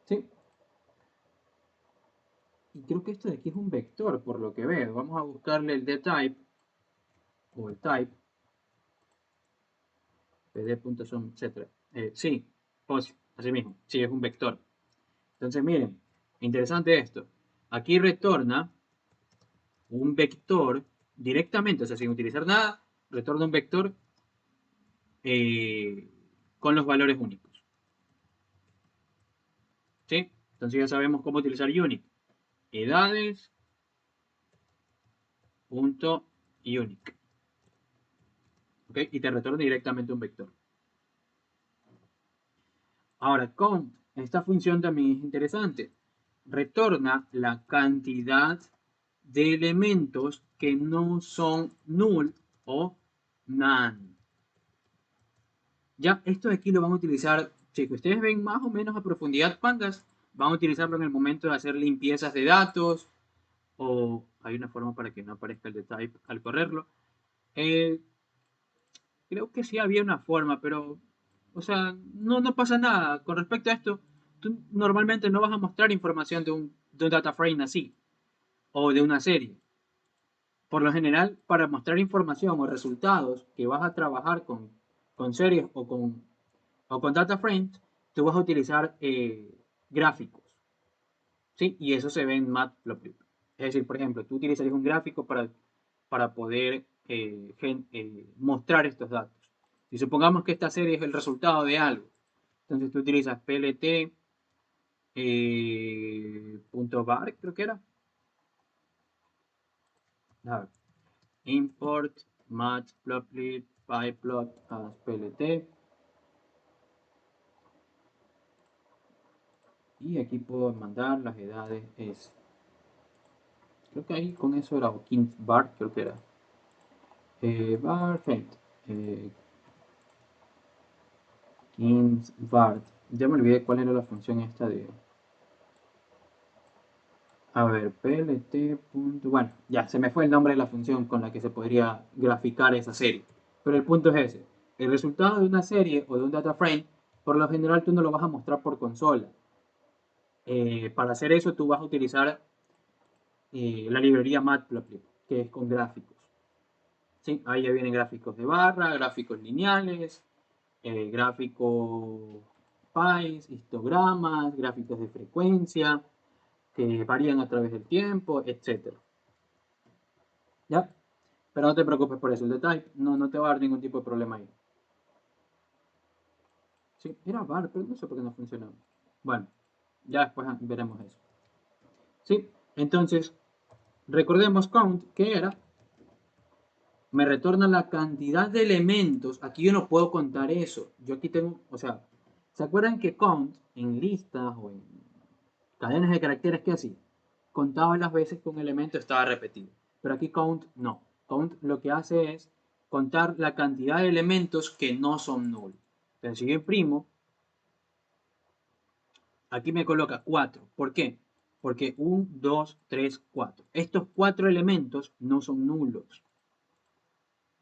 A: Sí. Y creo que esto de aquí es un vector, por lo que veo. Vamos a buscarle el dtype o el type, pd.sum, etc. Sí, así mismo, sí, es un vector. Entonces, miren, interesante esto. Aquí retorna un vector directamente, o sea, sin utilizar nada, retorna un vector eh, con los valores únicos. ¿Sí? Entonces ya sabemos cómo utilizar unique. Edades, punto unique. ¿Ok? Y te retorna directamente un vector. Ahora, count, esta función también es interesante. Retorna la cantidad de elementos que no son null o none. Ya, esto de aquí lo van a utilizar, si ustedes ven más o menos a profundidad Pandas, van a utilizarlo en el momento de hacer limpiezas de datos, o hay una forma para que no aparezca el de type al correrlo. Eh, Creo que sí había una forma, pero, o sea, no pasa nada. Con respecto a esto, tú normalmente no vas a mostrar información de un data frame así, o de una serie. Por lo general, para mostrar información o resultados que vas a trabajar con series o con data frames, tú vas a utilizar gráficos, ¿sí? Y eso se ve en Matplotlib. Es decir, por ejemplo, tú utilizarías un gráfico para poder mostrar estos datos. Y supongamos que esta serie es el resultado de algo. Entonces tú utilizas plt .var, creo que era. A ver, import matplotlib pyplot as plt. Y aquí puedo mandar las edades. Creo que ahí con eso era, o bar, creo que era. Var, eh, var. Ya me olvidé cuál era la función esta de. A ver, plt. Bueno, ya se me fue el nombre de la función con la que se podría graficar esa serie. Pero el punto es ese. El resultado de una serie o de un data frame, por lo general tú no lo vas a mostrar por consola. Para hacer eso tú vas a utilizar la librería Matplotlib, que es con gráficos. ¿Sí? Ahí ya vienen gráficos de barra, gráficos lineales, gráficos pies, histogramas, gráficos de frecuencia, que varían a través del tiempo, etc. ¿Ya? Pero no te preocupes por eso, el de type no te va a dar ningún tipo de problema ahí. Sí, era var, pero no sé por qué no funcionó. Bueno, ya después veremos eso. Sí, entonces, recordemos count, que era, me retorna la cantidad de elementos. Aquí yo no puedo contar eso. Yo aquí tengo, o sea, ¿se acuerdan que count en listas o en cadenas de caracteres que así? Contaba las veces que un elemento estaba repetido. Pero aquí count no. Count lo que hace es contar la cantidad de elementos que no son null. Entonces, si yo imprimo, aquí me coloca 4. ¿Por qué? Porque 1, 2, 3, 4. Estos 4 elementos no son nulos.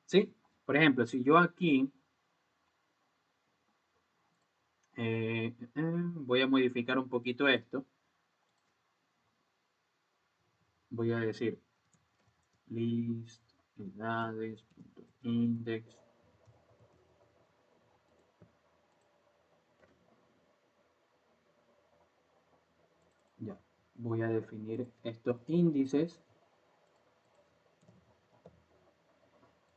A: ¿Sí? Por ejemplo, si yo aquí voy a modificar un poquito esto. Voy a decir list edades.index. Ya, voy a definir estos índices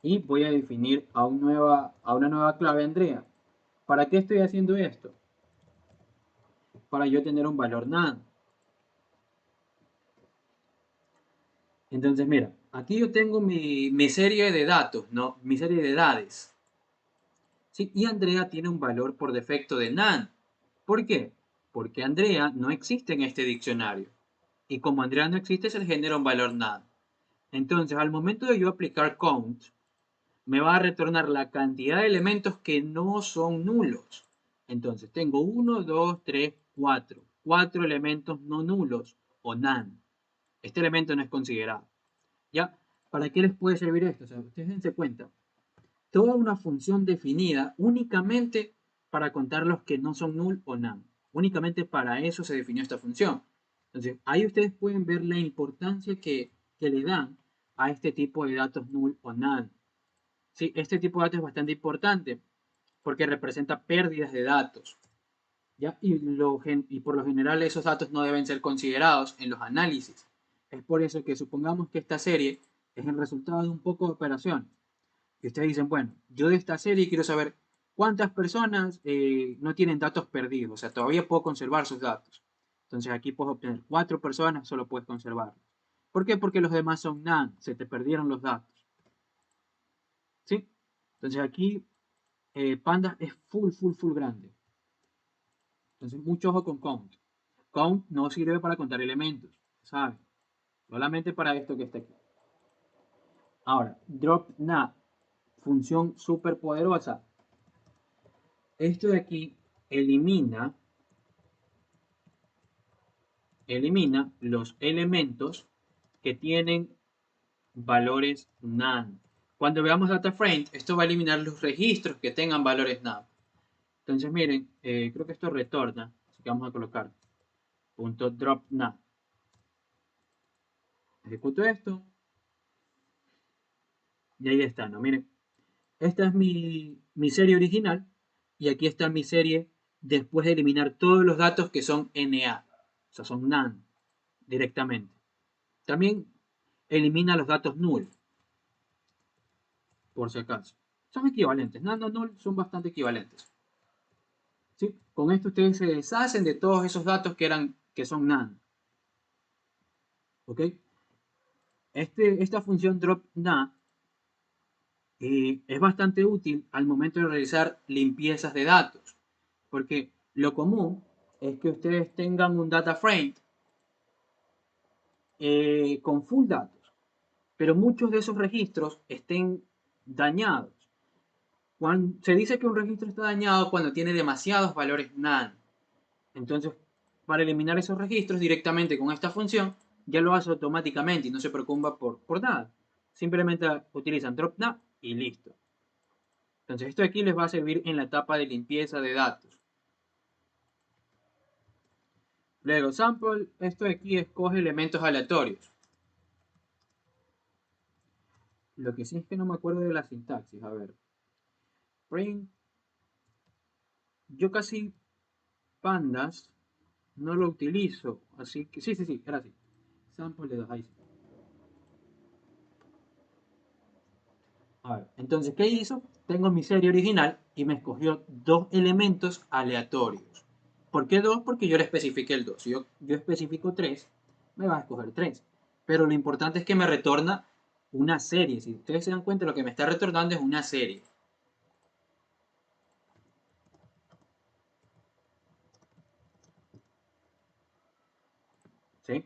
A: y voy a definir a una nueva clave Andrea. ¿Para qué estoy haciendo esto? Para yo tener un valor none. Entonces, mira, aquí yo tengo mi serie de datos, ¿no? Mi serie de edades. ¿Sí? Y Andrea tiene un valor por defecto de none. ¿Por qué? Porque Andrea no existe en este diccionario. Y como Andrea no existe, se le genera un valor none. Entonces, al momento de yo aplicar count, me va a retornar la cantidad de elementos que no son nulos. Entonces, tengo 1, 2, 3, 4. 4 elementos no nulos o none. Este elemento no es considerado. ¿Ya? ¿Para qué les puede servir esto? O sea, ustedes dense cuenta. Toda una función definida únicamente para contar los que no son null o none. Únicamente para eso se definió esta función. Entonces, ahí ustedes pueden ver la importancia que le dan a este tipo de datos null o none. ¿Sí? Este tipo de datos es bastante importante porque representa pérdidas de datos. ¿Ya? Y por lo general esos datos no deben ser considerados en los análisis. Es por eso que supongamos que esta serie es el resultado de un poco de operación. Y ustedes dicen, bueno, yo de esta serie quiero saber cuántas personas no tienen datos perdidos. O sea, todavía puedo conservar sus datos. Entonces aquí puedes obtener 4 personas, solo puedes conservarlos. ¿Por qué? Porque los demás son none, se te perdieron los datos. ¿Sí? Entonces aquí Pandas es full grande. Entonces mucho ojo con count. Count no sirve para contar elementos, ¿sabes? Solamente para esto que está aquí. Ahora, drop na, función súper poderosa. Esto de aquí elimina los elementos que tienen valores none. Cuando veamos data frame, esto va a eliminar los registros que tengan valores none. Entonces miren, creo que esto retorna, así que vamos a colocar punto drop none. Ejecuto esto y ahí está, ¿no? Miren, esta es mi serie original y aquí está mi serie después de eliminar todos los datos que son NA, o sea, son none directamente. También elimina los datos null, por si acaso. Son equivalentes, none, null son bastante equivalentes. ¿Sí? Con esto ustedes se deshacen de todos esos datos que son none. ¿Ok? Esta función drop na es bastante útil al momento de realizar limpiezas de datos. Porque lo común es que ustedes tengan un data frame con full datos, pero muchos de esos registros estén dañados. Se dice que un registro está dañado cuando tiene demasiados valores none. Entonces, para eliminar esos registros directamente con esta función, ya lo hace automáticamente y no se preocupa por nada. Simplemente utilizan drop none y listo. Entonces, esto aquí les va a servir en la etapa de limpieza de datos. Luego, sample, esto de aquí escoge elementos aleatorios. Lo que sí es que no me acuerdo de la sintaxis. A ver. Print. Yo casi pandas no lo utilizo. Así que sí, era así. Sample de 2, ahí sí. A ver, entonces, ¿qué hizo? Tengo mi serie original y me escogió 2 elementos aleatorios. ¿Por qué 2? Porque yo le especifiqué el 2. Si yo especifico 3, me va a escoger 3. Pero lo importante es que me retorna una serie. Si ustedes se dan cuenta, lo que me está retornando es una serie. ¿Sí?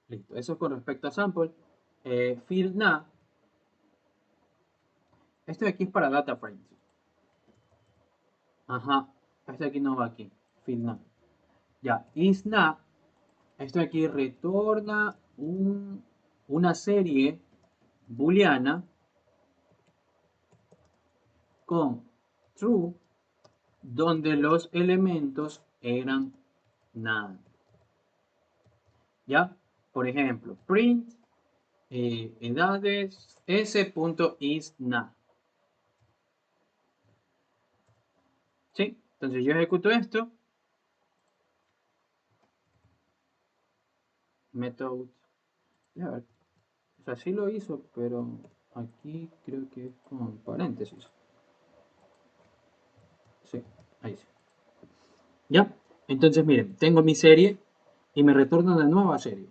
A: Listo. Eso con respecto a sample. Field na. Esto de aquí es para data frames. Ajá. Esto de aquí no va aquí. Field na. Ya. Isna. Esto de aquí retorna una serie booleana con true donde los elementos eran none. ¿Ya? Por ejemplo, print edades s.isNa. ¿Sí? Entonces yo ejecuto esto. Method. A ver. O sea, sí lo hizo, pero aquí creo que es con paréntesis. Sí, ahí sí. ¿Ya? Entonces miren, tengo mi serie y me retorna una nueva serie.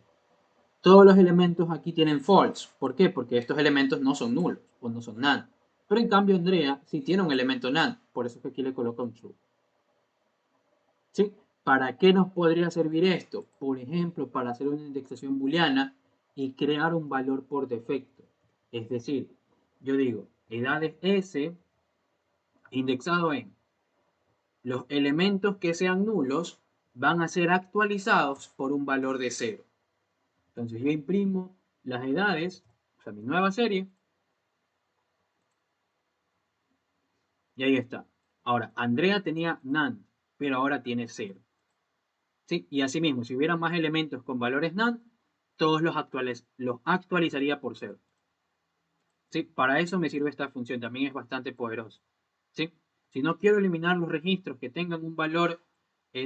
A: Todos los elementos aquí tienen false. ¿Por qué? Porque estos elementos no son nulos o no son none. Pero en cambio Andrea sí tiene un elemento none. Por eso es que aquí le coloco un true. ¿Sí? ¿Para qué nos podría servir esto? Por ejemplo, para hacer una indexación booleana y crear un valor por defecto. Es decir, yo digo, edades S indexado en los elementos que sean nulos van a ser actualizados por un valor de 0. Entonces yo imprimo las edades, o sea, mi nueva serie, y ahí está. Ahora, Andrea tenía none, pero ahora tiene 0. ¿Sí? Y asimismo, si hubiera más elementos con valores none, todos los actualizaría por 0. ¿Sí? Para eso me sirve esta función, también es bastante poderosa. ¿Sí? Si no quiero eliminar los registros que tengan un valor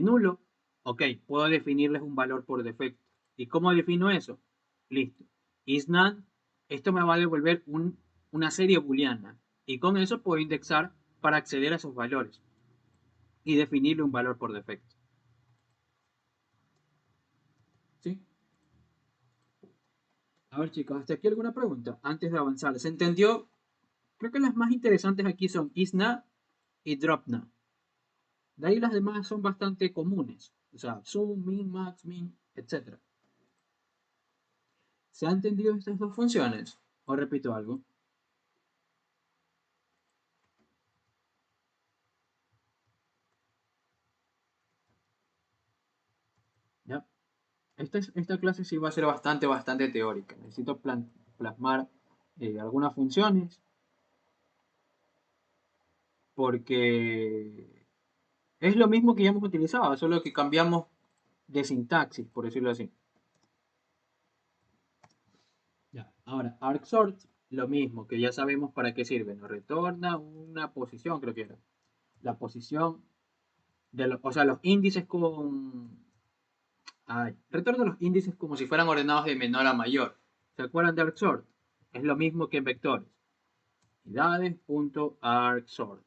A: nulo, ok, puedo definirles un valor por defecto. ¿Y cómo defino eso? Listo. IsNaN, esto me va a devolver una serie booleana. Y con eso puedo indexar para acceder a esos valores y definirle un valor por defecto. ¿Sí? A ver, chicos, ¿hasta aquí alguna pregunta? Antes de avanzar, ¿se entendió? Creo que las más interesantes aquí son isNaN y dropNaN. De ahí las demás son bastante comunes. O sea, zoom, min, max, min, etc. ¿Se han entendido estas dos funciones? ¿O repito algo? ¿Ya? Esta clase sí va a ser bastante teórica. Necesito plasmar algunas funciones porque es lo mismo que ya hemos utilizado, solo que cambiamos de sintaxis, por decirlo así. Ya. Ahora, argsort, lo mismo, que ya sabemos para qué sirve. Nos retorna una posición, creo que era. La posición de los, o sea, los índices con... Ay, retorna los índices como si fueran ordenados de menor a mayor. ¿Se acuerdan de argsort? Es lo mismo que en vectores. Unidades.argsort.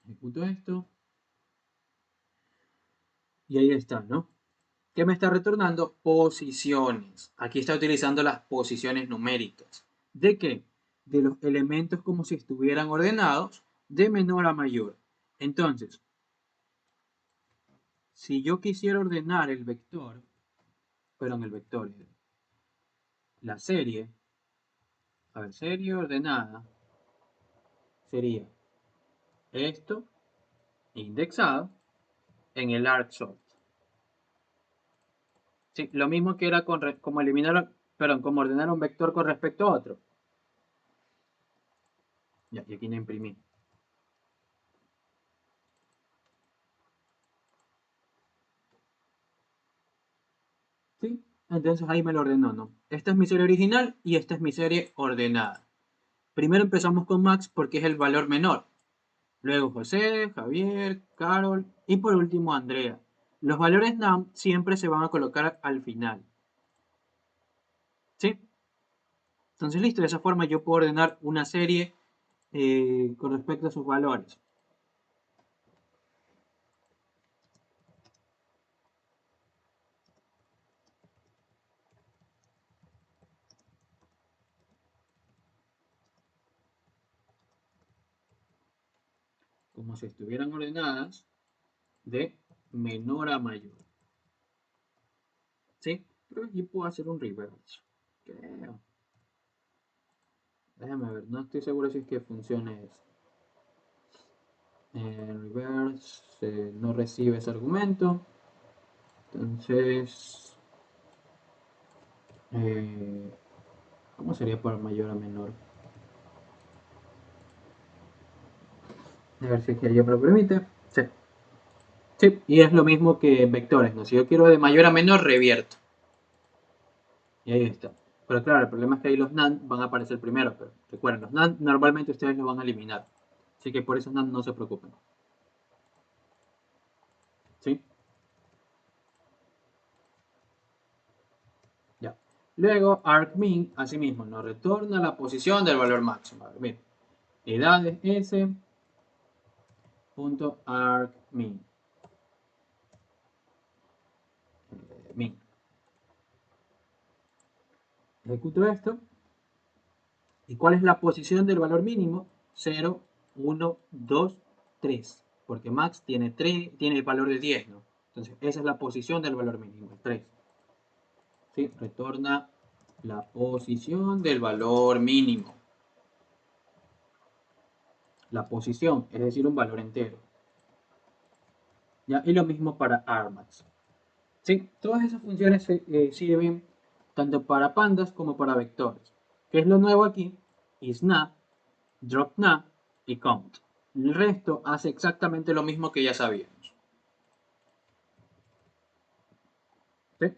A: Ejecuto esto. Y ahí está, ¿no? ¿Qué me está retornando? Posiciones. Aquí está utilizando las posiciones numéricas. ¿De qué? De los elementos como si estuvieran ordenados de menor a mayor. Entonces, si yo quisiera ordenar el vector, perdón, el vector, la serie, a ver, serie ordenada, sería esto indexado en el argsort. Sí, lo mismo que era como eliminar, perdón, como ordenar un vector con respecto a otro. Ya, y aquí no imprimí. ¿Sí? Entonces ahí me lo ordenó, ¿no? Esta es mi serie original y esta es mi serie ordenada. Primero empezamos con Max porque es el valor menor. Luego José, Javier, Carol y por último Andrea. Los valores NaN siempre se van a colocar al final. ¿Sí? Entonces listo, de esa forma yo puedo ordenar una serie con respecto a sus valores. Como si estuvieran ordenadas de menor a mayor. ¿Sí? Pero aquí puedo hacer un reverse. Creo. Déjame ver, no estoy seguro si es que funcione eso. Reverse no recibe ese argumento. Entonces, eh, ¿cómo sería para mayor a menor? A ver si es que ella me lo permite. Sí. Sí, y es lo mismo que en vectores, ¿no? Si yo quiero de mayor a menor, revierto. Y ahí está. Pero claro, el problema es que ahí los NaN van a aparecer primero, pero recuerden, los NaN normalmente ustedes los van a eliminar. Así que por eso NaN no se preocupen. ¿Sí? Ya. Luego, argmin, asimismo, nos retorna la posición del valor máximo. Bien. Edades s.argmin. Min. Ejecuto esto. ¿Y cuál es la posición del valor mínimo? 0, 1, 2, 3. Porque max tiene el valor de 10, ¿no? Entonces, esa es la posición del valor mínimo, 3. ¿Sí? Retorna la posición del valor mínimo. La posición, es decir, un valor entero. ¿Ya? Y lo mismo para armax. ¿Sí? Todas esas funciones sirven tanto para pandas como para vectores. ¿Qué es lo nuevo aquí? IsNav, dropNav y count. El resto hace exactamente lo mismo que ya sabíamos. ¿Sí?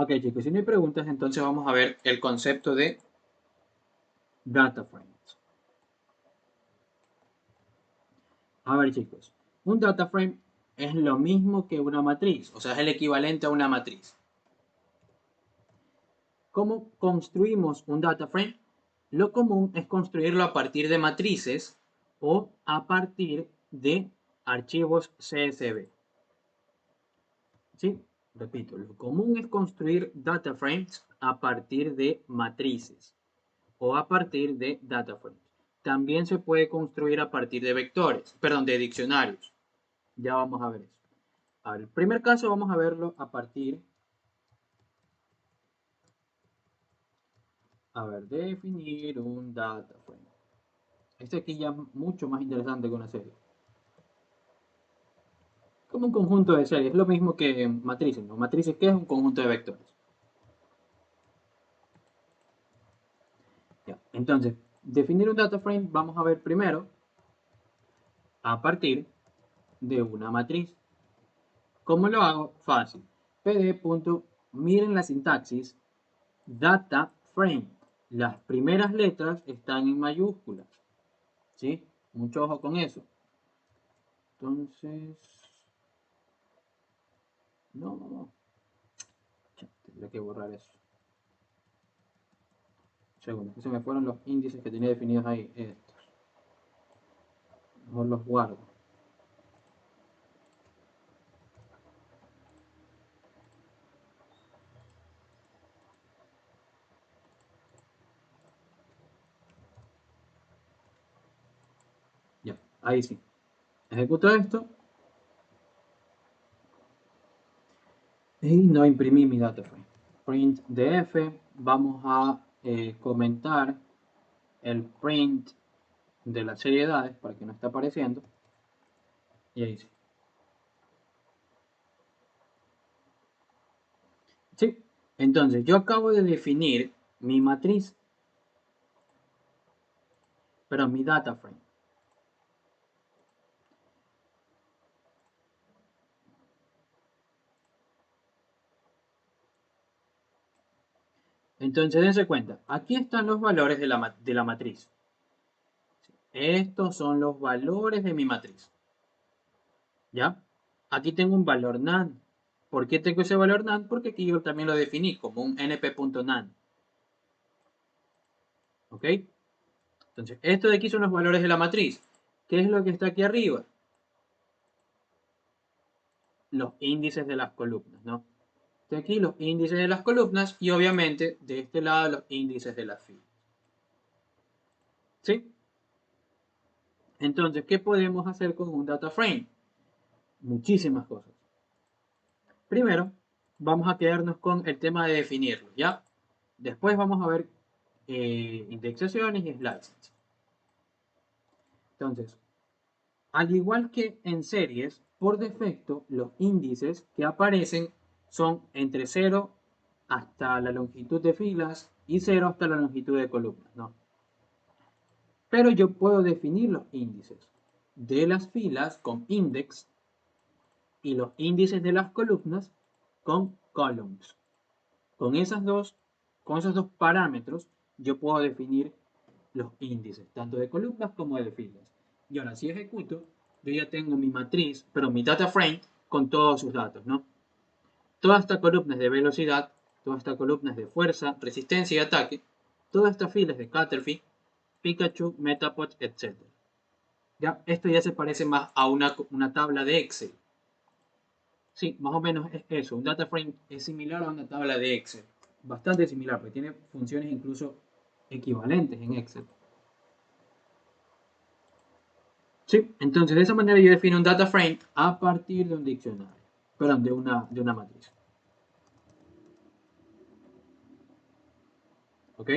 A: Ok, chicos, si no hay preguntas, entonces vamos a ver el concepto de data frames. A ver, chicos, un data frame es lo mismo que una matriz, o sea, es el equivalente a una matriz. ¿Cómo construimos un data frame? Lo común es construirlo a partir de matrices o a partir de archivos CSV. ¿Sí? Repito, lo común es construir data frames a partir de matrices o a partir de data frames. También se puede construir a partir de vectores, perdón, de diccionarios. Ya vamos a ver eso. A ver, el primer caso vamos a verlo a partir, definir un data frame. Este aquí ya es mucho más interesante que una serie. Como un conjunto de series, es lo mismo que matrices, ¿no? Matrices, ¿qué es? Un conjunto de vectores. Ya. Entonces, definir un data frame vamos a ver primero a partir de una matriz. ¿Cómo lo hago? Fácil. Miren la sintaxis, data frame. Las primeras letras están en mayúsculas. ¿Sí? Mucho ojo con eso. Entonces, no. Tendré que borrar eso. Segundo, que se me fueron los índices que tenía definidos ahí. Estos. Mejor los guardo. Ya, ahí sí. Ejecuto esto y no imprimí mi data frame. Print df, vamos a comentar el print de la serie de edades para que no esté apareciendo. Y ahí sí. Sí, entonces yo acabo de definir mi matriz, pero mi data frame. Entonces dense cuenta, aquí están los valores de la matriz. Estos son los valores de mi matriz. ¿Ya? Aquí tengo un valor NaN. ¿Por qué tengo ese valor NaN? Porque aquí yo también lo definí como un np.nan. ¿Ok? Entonces, esto de aquí son los valores de la matriz. ¿Qué es lo que está aquí arriba? Los índices de las columnas, ¿no? De aquí los índices de las columnas y obviamente de este lado los índices de las filas. ¿Sí? Entonces, ¿qué podemos hacer con un data frame? Muchísimas cosas. Primero, vamos a quedarnos con el tema de definirlo, ¿ya? Después vamos a ver indexaciones y slices. Entonces, al igual que en series, por defecto, los índices que aparecen son entre 0 hasta la longitud de filas y 0 hasta la longitud de columnas, ¿no? Pero yo puedo definir los índices de las filas con index y los índices de las columnas con columns. Con esos dos parámetros, yo puedo definir los índices, tanto de columnas como de filas. Y ahora, si ejecuto, yo ya tengo mi matriz, pero mi data frame con todos sus datos, ¿no? Toda esta columna es de velocidad, toda esta columna es de fuerza, resistencia y ataque, toda esta fila es de Caterpie, Pikachu, Metapod, etc. ¿Ya? Esto ya se parece más a una tabla de Excel. Sí, más o menos es eso. Un data frame es similar a una tabla de Excel. Bastante similar, porque tiene funciones incluso equivalentes en Excel. Sí, entonces de esa manera yo defino un data frame a partir de un diccionario. Perdón, de una matriz. ¿Ok?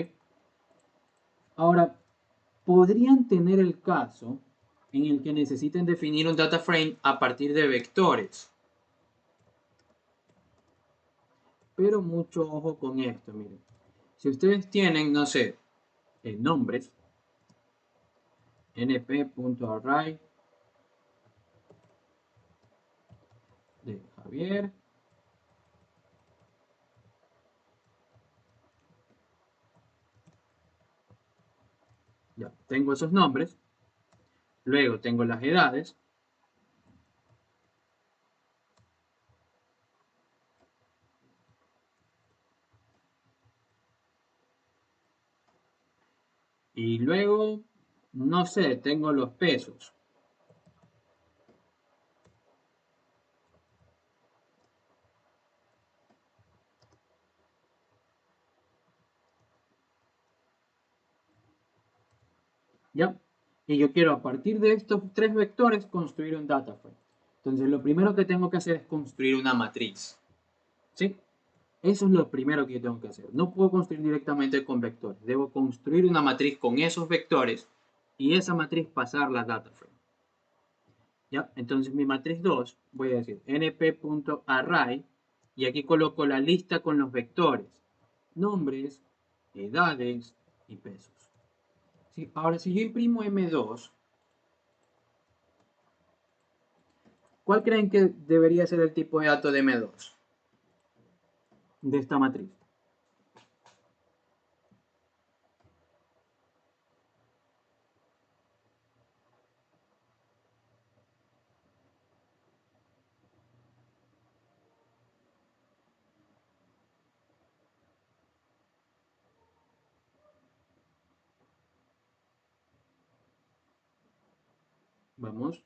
A: Ahora, podrían tener el caso en el que necesiten definir un data frame a partir de vectores. Pero mucho ojo con esto, miren. Si ustedes tienen, no sé, nombres, np.array de Javier, Ya, tengo esos nombres. Luego tengo las edades. Y luego, no sé, tengo los pesos. ¿Ya? Y yo quiero a partir de estos tres vectores construir un data frame. Entonces lo primero que tengo que hacer es construir una matriz. ¿Sí? Eso es lo primero que yo tengo que hacer. No puedo construir directamente con vectores. Debo construir una matriz con esos vectores y esa matriz pasarla a data frame. ¿Ya? Entonces mi matriz 2, voy a decir np.array y aquí coloco la lista con los vectores, nombres, edades y pesos. ¿Sí? Ahora, si yo imprimo M2, ¿cuál creen que debería ser el tipo de dato de M2 de esta matriz? Vamos.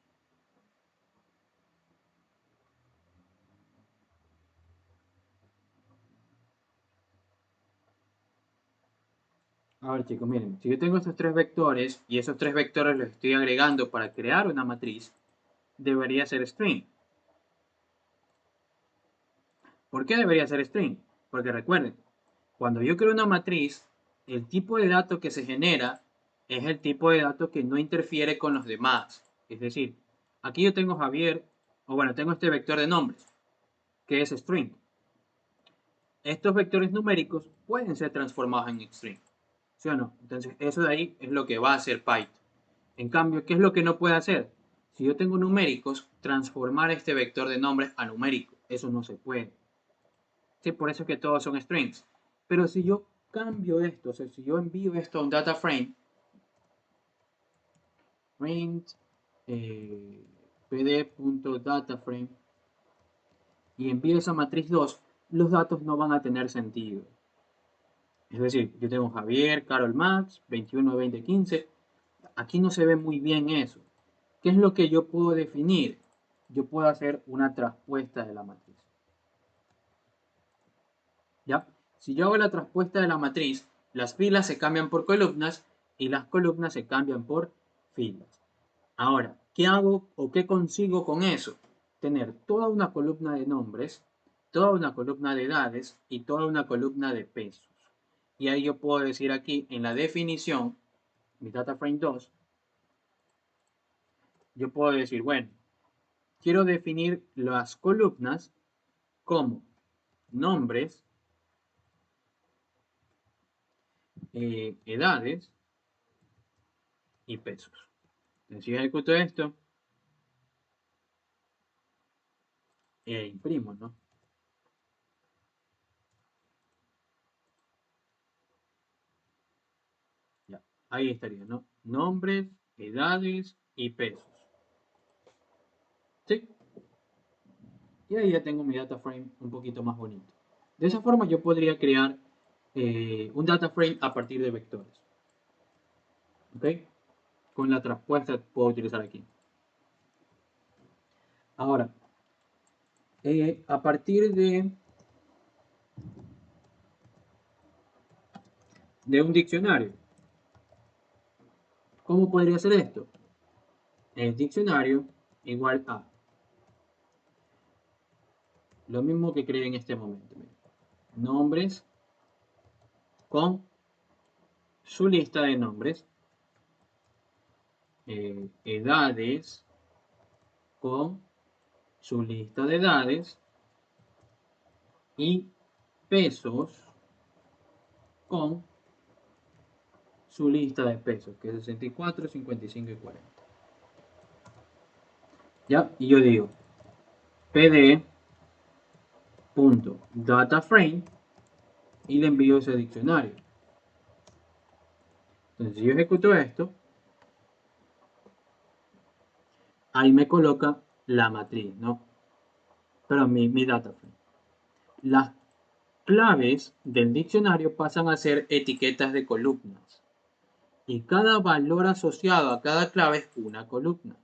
A: A ver, chicos, miren, si yo tengo estos tres vectores y esos tres vectores los estoy agregando para crear una matriz, debería ser string. ¿Por qué debería ser string? Porque recuerden, cuando yo creo una matriz, el tipo de dato que se genera es el tipo de dato que no interfiere con los demás. Es decir, aquí yo tengo Javier, o bueno, tengo este vector de nombres, que es string. Estos vectores numéricos pueden ser transformados en string. ¿Sí o no? Entonces, eso de ahí es lo que va a hacer Python. En cambio, ¿qué es lo que no puede hacer? Si yo tengo numéricos, transformar este vector de nombres a numérico. Eso no se puede. Sí, por eso es que todos son strings. Pero si yo cambio esto, o sea, si yo envío esto a un data frame, print pd.dataframe y envío esa matriz 2, los datos no van a tener sentido. Es decir, yo tengo Javier, Carol, Max, 21, 20, 15. Aquí no se ve muy bien eso. ¿Qué es lo que yo puedo definir? Yo puedo hacer una traspuesta de la matriz. ¿Ya? Si yo hago la traspuesta de la matriz, las filas se cambian por columnas y las columnas se cambian por filas. Ahora, ¿qué hago o qué consigo con eso? Tener toda una columna de nombres, toda una columna de edades y toda una columna de pesos. Y ahí yo puedo decir aquí en la definición, mi data frame 2, yo puedo decir, bueno, quiero definir las columnas como nombres, edades y pesos. Entonces, si ejecuto esto, imprimo, ¿no? Ya, ahí estaría, ¿no? Nombres, edades y pesos. ¿Sí? Y ahí ya tengo mi data frame un poquito más bonito. De esa forma yo podría crear un data frame a partir de vectores. ¿Ok? Con la traspuesta puedo utilizar aquí. Ahora, a partir de un diccionario, ¿cómo podría ser esto? El diccionario igual a lo mismo que creé en este momento. Nombres con su lista de nombres, edades con su lista de edades y pesos con su lista de pesos, que es 64, 55 y 40. ¿Ya? Y yo digo pd.dataframe y le envío ese diccionario. Entonces, si yo ejecuto esto, ahí me coloca la matriz, ¿no? Pero mi data frame. Las claves del diccionario pasan a ser etiquetas de columnas. Y cada valor asociado a cada clave es una columna.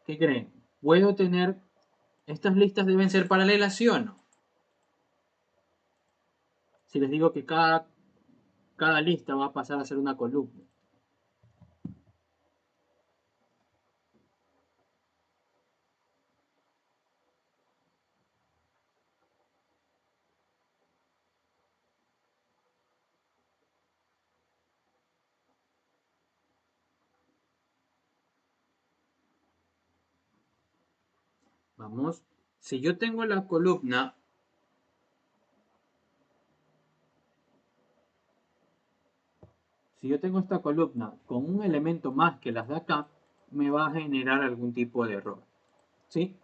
A: ¿Qué creen? ¿Puedo tener estas listas deben ser paralelas, sí o no? Si les digo que cada lista va a pasar a ser una columna. Vamos, si yo tengo la columna, si yo tengo esta columna con un elemento más que las de acá, me va a generar algún tipo de error. ¿Sí?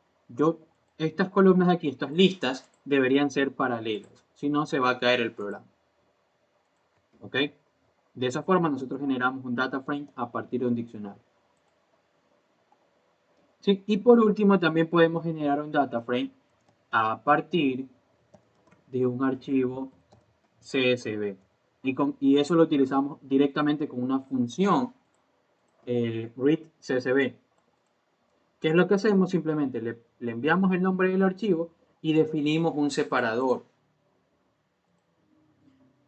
A: Estas columnas de aquí, estas listas, deberían ser paralelas. Si no, se va a caer el programa. ¿Ok? De esa forma nosotros generamos un data frame a partir de un diccionario. ¿Sí? Y por último también podemos generar un data frame a partir de un archivo CSV. Y eso lo utilizamos directamente con una función read CSV. ¿Qué es lo que hacemos? Simplemente le enviamos el nombre del archivo y definimos un separador.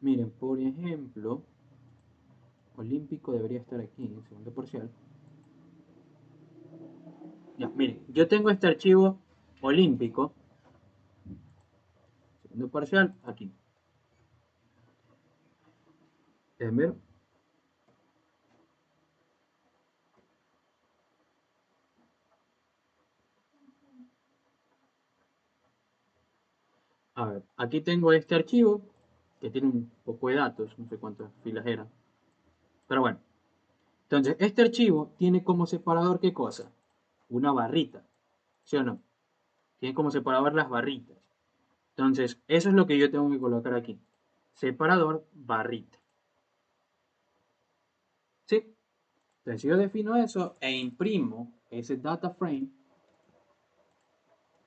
A: Miren, por ejemplo, olímpico debería estar aquí en el segundo parcial. Ya, miren, yo tengo este archivo olímpico, segundo parcial, aquí. ¿Pueden ver? A ver, aquí tengo este archivo que tiene un poco de datos, no sé cuántas filas eran. Pero bueno, entonces este archivo tiene como separador ¿qué cosa? Una barrita, ¿sí o no? Tiene como separador las barritas. Entonces, eso es lo que yo tengo que colocar aquí. Separador, barrita. ¿Sí? Entonces, si yo defino eso e imprimo ese data frame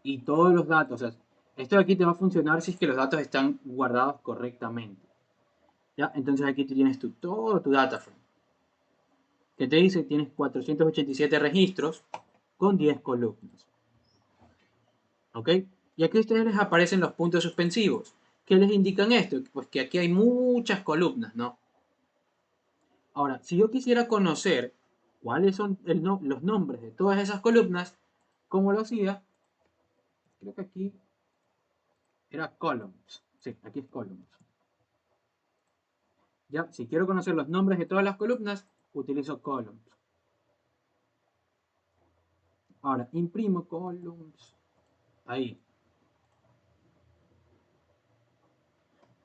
A: y todos los datos, o sea, esto de aquí te va a funcionar si es que los datos están guardados correctamente. ¿Ya? Entonces aquí tienes todo tu data frame. Que te dice, tienes 487 registros con 10 columnas. ¿Ok? Y aquí a ustedes les aparecen los puntos suspensivos. ¿Qué les indican esto? Pues que aquí hay muchas columnas, ¿no? Ahora, si yo quisiera conocer cuáles son los nombres de todas esas columnas, ¿cómo lo hacía? Creo que aquí era columns. Sí, aquí es columns. Ya, si quiero conocer los nombres de todas las columnas, utilizo columns. Ahora, imprimo columns. Ahí.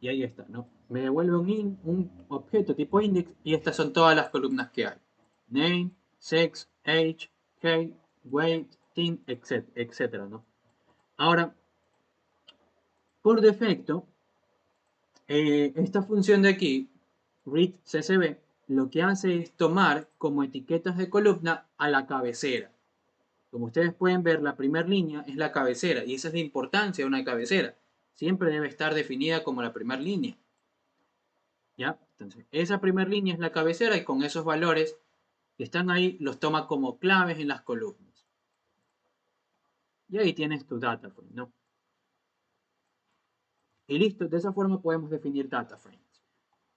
A: Y ahí está, ¿no? Me devuelve un objeto tipo index y estas son todas las columnas que hay. Name, sex, age, height, weight, team, etcétera, ¿no? Ahora, por defecto, esta función de aquí, readCSV, lo que hace es tomar como etiquetas de columna a la cabecera. Como ustedes pueden ver, la primera línea es la cabecera y esa es la importancia de una cabecera. Siempre debe estar definida como la primera línea. ¿Ya? Entonces, esa primera línea es la cabecera y con esos valores que están ahí los toma como claves en las columnas. Y ahí tienes tu data frame, ¿no? Y listo, de esa forma podemos definir data frames.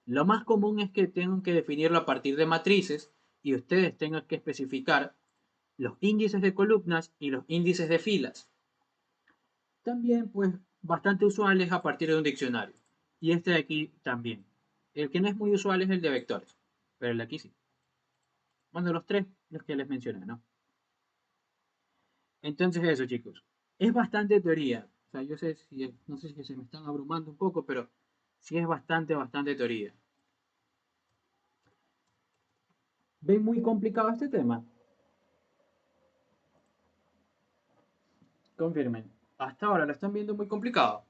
A: Lo más común es que tengan que definirlo a partir de matrices y ustedes tengan que especificar los índices de columnas y los índices de filas. También, pues, bastante usual es a partir de un diccionario. Y este de aquí también. El que no es muy usual es el de vectores, pero el de aquí sí. Bueno, los tres, los que les mencioné, ¿no? Entonces eso, chicos. Es bastante teoría. O sea, yo sé si, no sé si se me están abrumando un poco, pero sí es bastante teoría. ¿Ven muy complicado este tema? Confirmen. Hasta ahora lo están viendo muy complicado.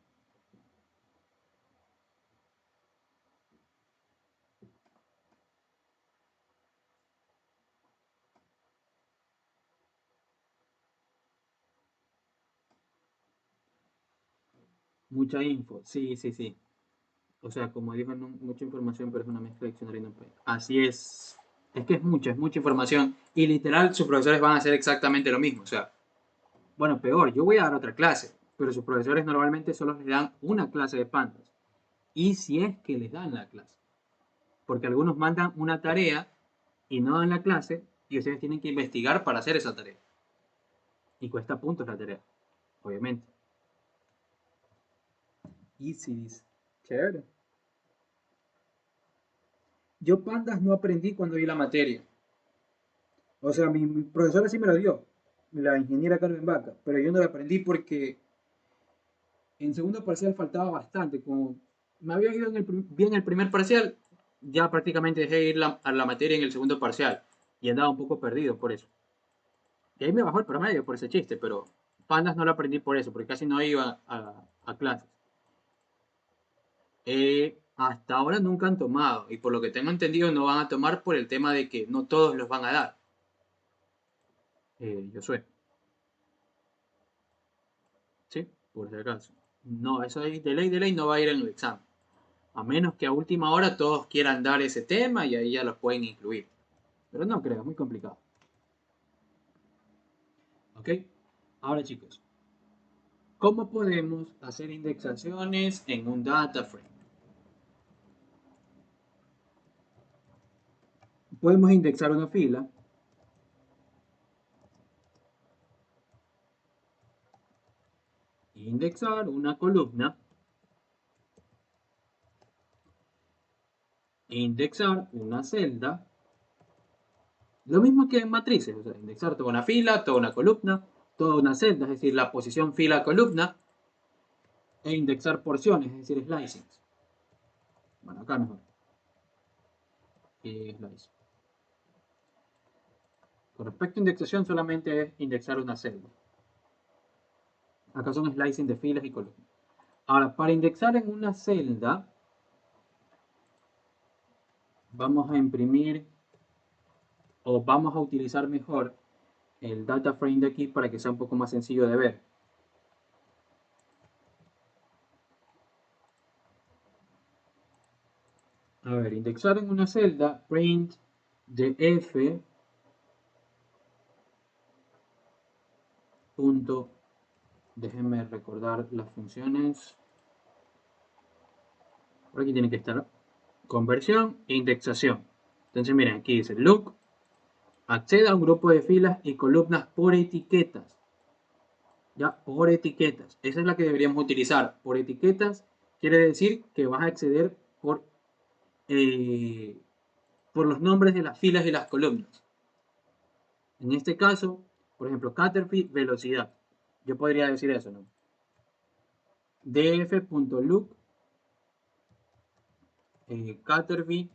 A: Mucha info, sí, sí, sí. O sea, como dijo, mucha información, pero es una mezcla de diccionario y NumPy. Así es. Es que es mucha información. Y literal, sus profesores van a hacer exactamente lo mismo. O sea, bueno, peor, yo voy a dar otra clase, pero sus profesores normalmente solo les dan una clase de pandas. Y si es que les dan la clase. Porque algunos mandan una tarea y no dan la clase y ustedes tienen que investigar para hacer esa tarea. Y cuesta puntos la tarea, obviamente. Easy, dice. Chévere. Yo pandas no aprendí cuando vi la materia. O sea, mi profesora sí me la dio, la ingeniera Carmen Vaca, pero yo no la aprendí porque en segundo parcial faltaba bastante. Como me había ido bien el primer parcial, ya prácticamente dejé ir a la materia en el segundo parcial y andaba un poco perdido por eso. Y ahí me bajó el promedio por ese chiste, pero pandas no lo aprendí por eso, porque casi no iba a clases. Hasta ahora nunca han tomado, y por lo que tengo entendido no van a tomar por el tema de que no todos los van a dar. Yo soy, ¿sí? Por si acaso. No, eso de ley no va a ir en el examen. A menos que a última hora todos quieran dar ese tema y ahí ya los pueden incluir. Pero no creo, es muy complicado. ¿Ok? Ahora chicos, ¿cómo podemos hacer indexaciones en un data frame? Podemos indexar una fila, indexar una columna, indexar una celda, lo mismo que en matrices, o sea, indexar toda una fila, toda una columna, toda una celda, es decir, la posición fila-columna, e indexar porciones, es decir, slicings. Bueno, acá mejor. Slice. Con respecto a indexación, solamente es indexar una celda. Acá son slicing de filas y columnas. Ahora, para indexar en una celda, vamos a imprimir o vamos a utilizar mejor el data frame de aquí para que sea un poco más sencillo de ver. A ver, indexar en una celda, print de f punto, déjenme recordar las funciones. Por aquí tiene que estar conversión e indexación. Entonces miren, aquí dice look, acceda a un grupo de filas y columnas por etiquetas. Ya, por etiquetas. Esa es la que deberíamos utilizar. Por etiquetas quiere decir que vas a acceder eh, por los nombres de las filas y las columnas. En este caso, por ejemplo, Caterpillar velocidad. Yo podría decir eso, ¿no? df.look Caterpillar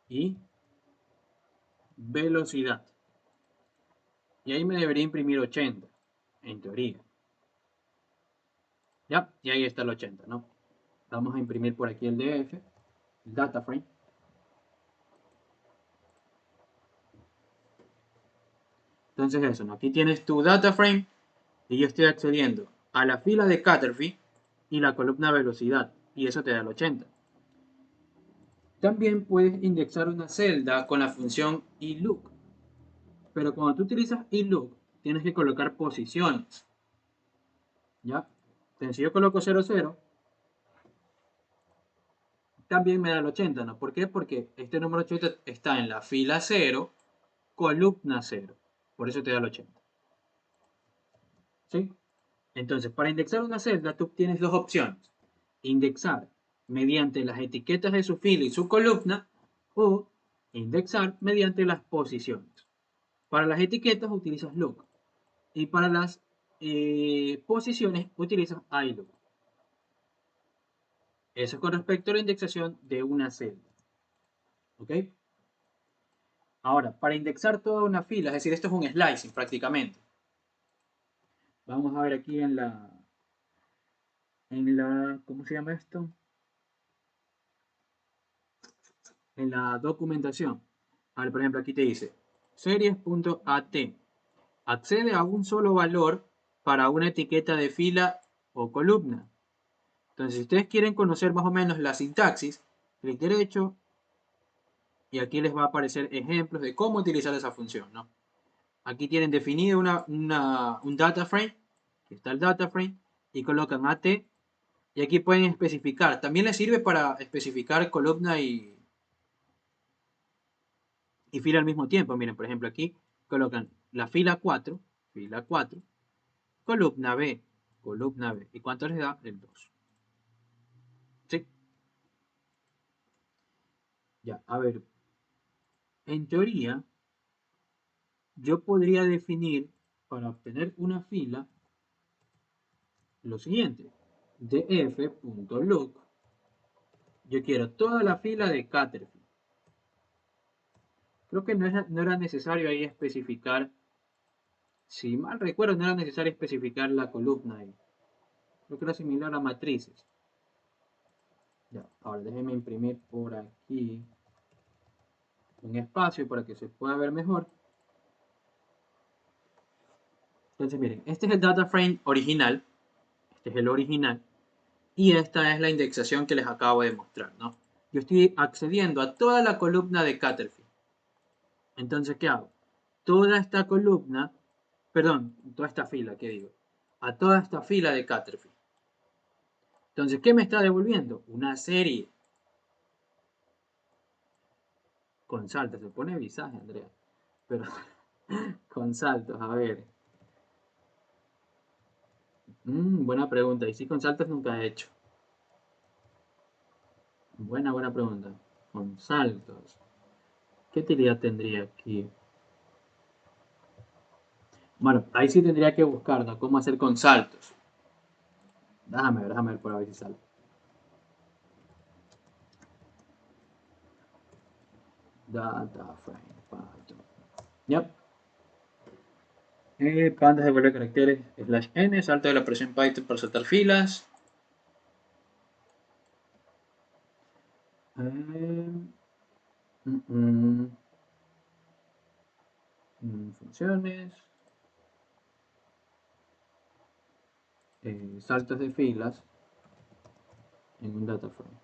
A: y velocidad. Y ahí me debería imprimir 80, en teoría. Ya, y ahí está el 80, ¿no? Vamos a imprimir por aquí el DF, el data frame. Entonces eso, ¿no? Aquí tienes tu data frame y yo estoy accediendo a la fila de Caterpillar y la columna velocidad. Y eso te da el 80. También puedes indexar una celda con la función iLook. Pero cuando tú utilizas iLook, tienes que colocar posiciones. ¿Ya? Entonces, si yo coloco 00, también me da el 80, ¿no? ¿Por qué? Porque este número 80 está en la fila 0, columna 0. Por eso te da el 80. ¿Sí? Entonces, para indexar una celda, tú tienes dos opciones. Indexar mediante las etiquetas de su fila y su columna o indexar mediante las posiciones. Para las etiquetas utilizas look y para las posiciones utilizas iLook. Eso es con respecto a la indexación de una celda. ¿Ok? Ahora, para indexar toda una fila, es decir, esto es un slicing prácticamente. Vamos a ver aquí ¿cómo se llama esto? En la documentación. A ver, por ejemplo, aquí te dice series.at. Accede a un solo valor para una etiqueta de fila o columna. Entonces, si ustedes quieren conocer más o menos la sintaxis, clic derecho, y aquí les va a aparecer ejemplos de cómo utilizar esa función, ¿no? Aquí tienen definido un data frame, aquí está el data frame, y colocan AT, y aquí pueden especificar. También les sirve para especificar columna y fila al mismo tiempo. Miren, por ejemplo, aquí colocan la fila 4, columna B, columna B. ¿Y cuánto les da? El 2. ¿Sí? Ya, a ver, en teoría, yo podría definir para obtener una fila lo siguiente. df.look, yo quiero toda la fila de Caterpillar. Creo que no era necesario ahí especificar, si mal recuerdo, no era necesario especificar la columna ahí. Creo que era similar a matrices. Ya, ahora déjenme imprimir por aquí un espacio para que se pueda ver mejor. Entonces miren, este es el data frame original, este es el original, y esta es la indexación que les acabo de mostrar, ¿no? Yo estoy accediendo a toda la columna de Caterpillar. Entonces, ¿qué hago? Toda esta columna, perdón, toda esta fila, ¿qué digo? A toda esta fila de Caterpillar. Entonces, ¿qué me está devolviendo? Una serie con saltos. Se pone visaje, Andrea. Pero con saltos, a ver. Buena pregunta. Y sí, con saltos nunca he hecho. Buena pregunta. Con saltos. ¿Qué utilidad tendría aquí? Bueno, ahí sí tendría que buscar, ¿no? Cómo hacer con saltos. Déjame ver por ahí si sale. Data frame, Python. Yep. Pandas devuelve caracteres /n, salto de la operación Python para saltar filas. Funciones. Saltos de filas en un data frame.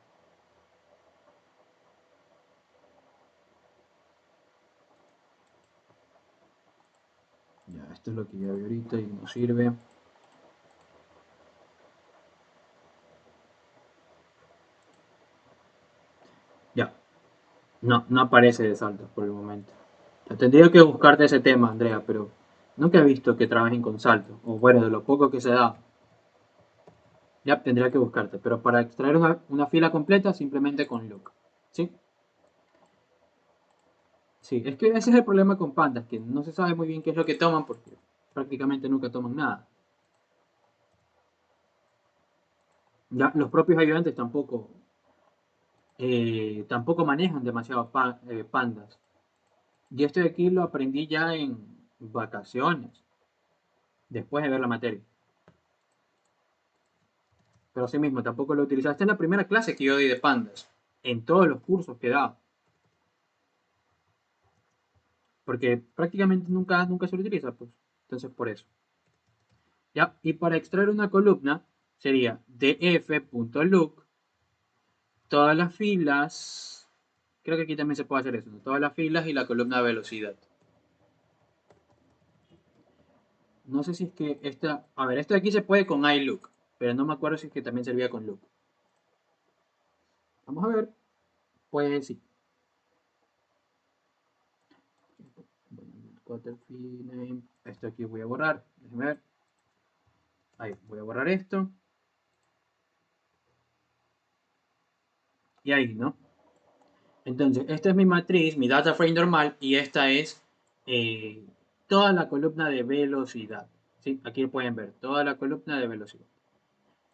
A: Ya, esto es lo que ya vi ahorita y nos sirve. Ya, no aparece de saltos por el momento. Tendría que buscarte ese tema, Andrea, pero nunca he visto que trabajen con saltos. O bueno, de lo poco que se da. Ya, tendría que buscarte. Pero para extraer una fila completa, simplemente con look. ¿Sí? Sí, es que ese es el problema con pandas, que no se sabe muy bien qué es lo que toman porque prácticamente nunca toman nada. Ya, los propios ayudantes tampoco manejan demasiado pandas. Y esto de aquí lo aprendí ya en vacaciones, después de ver la materia. Pero así mismo, tampoco lo utilizaba. Esta es la primera clase que yo di de pandas, en todos los cursos que he dado. Porque prácticamente nunca se lo utiliza, pues. Entonces, por eso. Ya, y para extraer una columna sería df.look, todas las filas. Creo que aquí también se puede hacer eso, ¿no? Todas las filas y la columna de velocidad. No sé si es que esta. A ver, esto de aquí se puede con iLook, pero no me acuerdo si es que también servía con look. Vamos a ver. Pues sí. Esto aquí voy a borrar. Déjenme ver. Ahí, voy a borrar esto. Y ahí, ¿no? Entonces, esta es mi matriz, mi data frame normal, y esta es eh, toda la columna de velocidad. ¿Sí? Aquí pueden ver toda la columna de velocidad.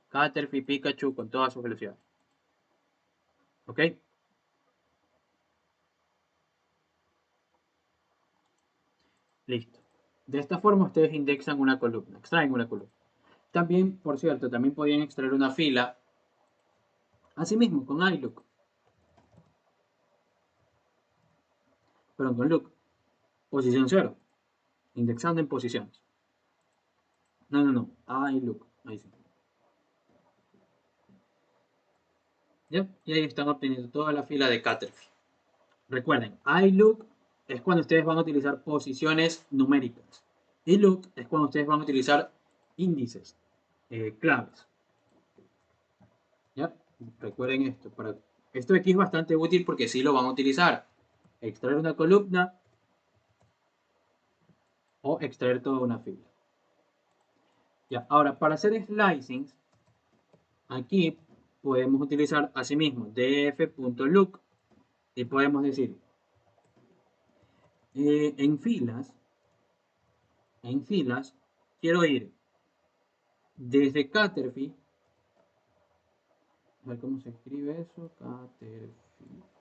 A: Caterpie, Pikachu con todas sus velocidades. ¿Ok? Listo. De esta forma ustedes indexan una columna, extraen una columna. También, por cierto, también podían extraer una fila, así mismo, con iLook. Perdón, con look. Posición 0. Indexando en posiciones. No. iLook. Ahí sí. ¿Ya? Y ahí están obteniendo toda la fila de Caterpillar. Recuerden, iLook es cuando ustedes van a utilizar posiciones numéricas. iLook es cuando ustedes van a utilizar índices, claves. ¿Ya? Recuerden esto. Esto aquí es bastante útil porque sí lo van a utilizar. Extraer una columna o extraer toda una fila. Ya, ahora, para hacer slicing, aquí podemos utilizar asimismo df.look y podemos decir en filas, quiero ir desde Caterpillar, a ver cómo se escribe eso, Caterpillar,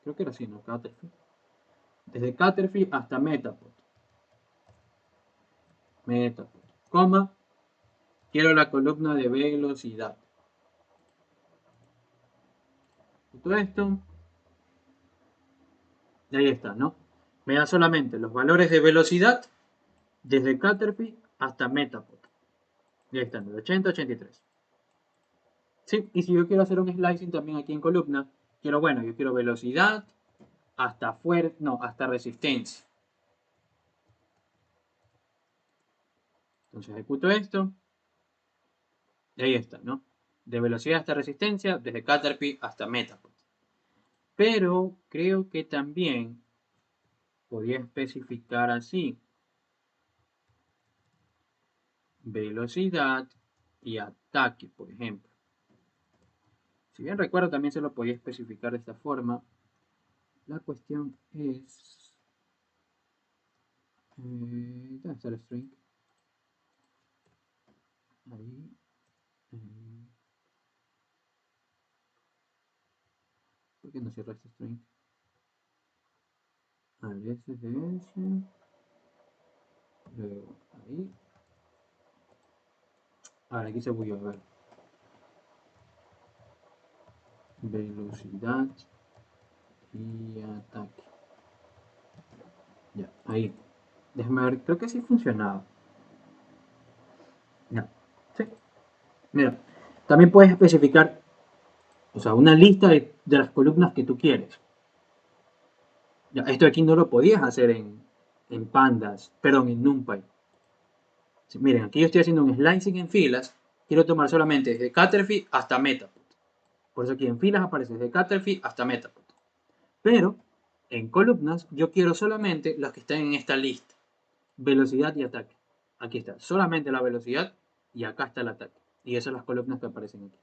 A: creo que era así, ¿no? Caterpillar, desde Caterpillar hasta Metapod, coma, quiero la columna de velocidad. Todo esto, y ahí está, ¿no? Me da solamente los valores de velocidad desde Caterpillar hasta Metapod. Y ahí están, de 80 a 83. Sí, y si yo quiero hacer un slicing también aquí en columna, yo quiero velocidad hasta fuerza, no, hasta resistencia. Entonces ejecuto esto, y ahí está, ¿no? De velocidad hasta resistencia, desde Caterpillar hasta Metapod. Pero creo que también podía especificar así. Velocidad y ataque, por ejemplo. Si bien recuerdo, también se lo podía especificar de esta forma. La cuestión es... ¿dónde está el string? Ahí. ¿Por qué no cierra este string? Al SDS. Luego ahí. Ahora aquí se voy a ver. Velocidad y ataque. Ya, ahí. Déjame ver, creo que sí funcionaba. Ya, sí. Mira, también puedes especificar, o sea, una lista de las columnas que tú quieres. Ya, esto aquí no lo podías hacer en Pandas, perdón, en NumPy. Sí, miren, aquí yo estoy haciendo un slicing en filas. Quiero tomar solamente desde Caterpillar hasta Metapod. Por eso aquí en filas aparece desde Caterpillar hasta Metapod. Pero en columnas yo quiero solamente las que están en esta lista. Velocidad y ataque. Aquí está, solamente la velocidad y acá está el ataque. Y esas son las columnas que aparecen aquí.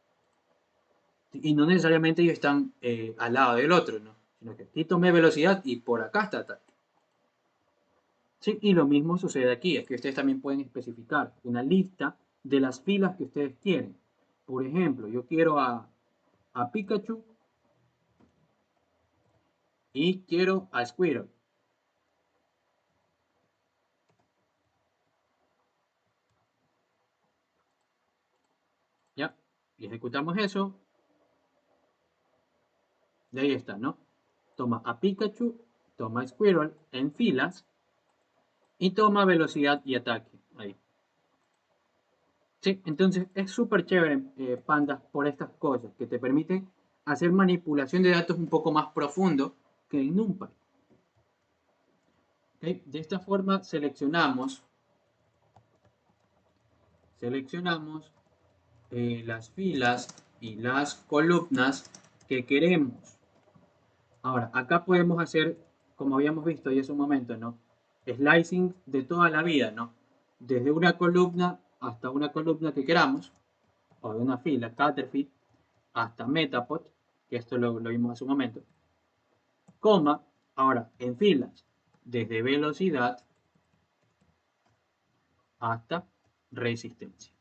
A: Y no necesariamente ellos están al lado del otro, ¿no? Sino que aquí tomé velocidad y por acá está ataque. Sí, y lo mismo sucede aquí, es que ustedes también pueden especificar una lista de las filas que ustedes quieren. Por ejemplo, yo quiero a Pikachu y quiero a Squirtle. ¿Ya? Y ejecutamos eso. Y ahí está, ¿no? Toma a Pikachu, toma a Squirtle en filas y toma velocidad y ataque. Ahí. Sí, entonces es súper chévere, Pandas, por estas cosas que te permiten hacer manipulación de datos un poco más profundo que en NumPy. ¿Okay? De esta forma seleccionamos las filas y las columnas que queremos. Ahora, acá podemos hacer, como habíamos visto ya hace un momento, ¿no? Slicing de toda la vida, ¿no? Desde una columna hasta una columna que queramos, o de una fila, Caterpillar, hasta Metapod, que esto lo vimos hace un momento, coma, ahora en filas, desde velocidad hasta resistencia.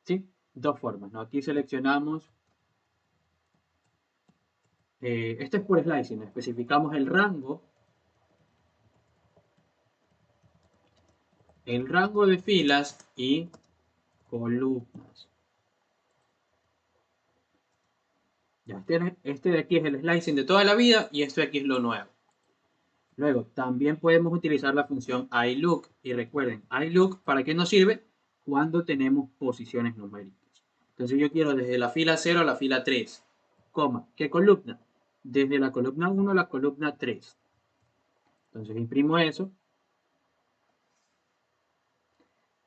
A: ¿Sí? Dos formas, ¿no? Aquí seleccionamos, esto es por slicing, especificamos el rango de filas y columnas. Ya, este de aquí es el slicing de toda la vida y esto de aquí es lo nuevo. Luego, también podemos utilizar la función iLook. Y recuerden, iLook, ¿para qué nos sirve? Cuando tenemos posiciones numéricas. Entonces yo quiero desde la fila 0 a la fila 3. coma, ¿qué columna? Desde la columna 1 a la columna 3. Entonces imprimo eso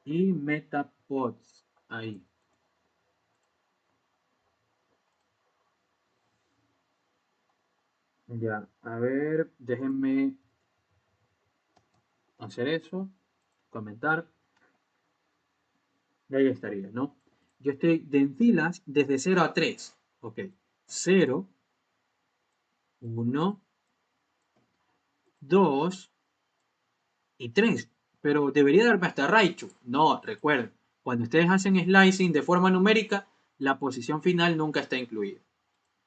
A: y metapods ahí. Ya, a ver, déjenme hacer eso, comentar. Y ahí estaría, ¿no? Yo estoy en filas desde 0 a 3. Ok, 0, 1, 2 y 3. Pero debería darme hasta Raichu. No, recuerden, cuando ustedes hacen slicing de forma numérica, la posición final nunca está incluida.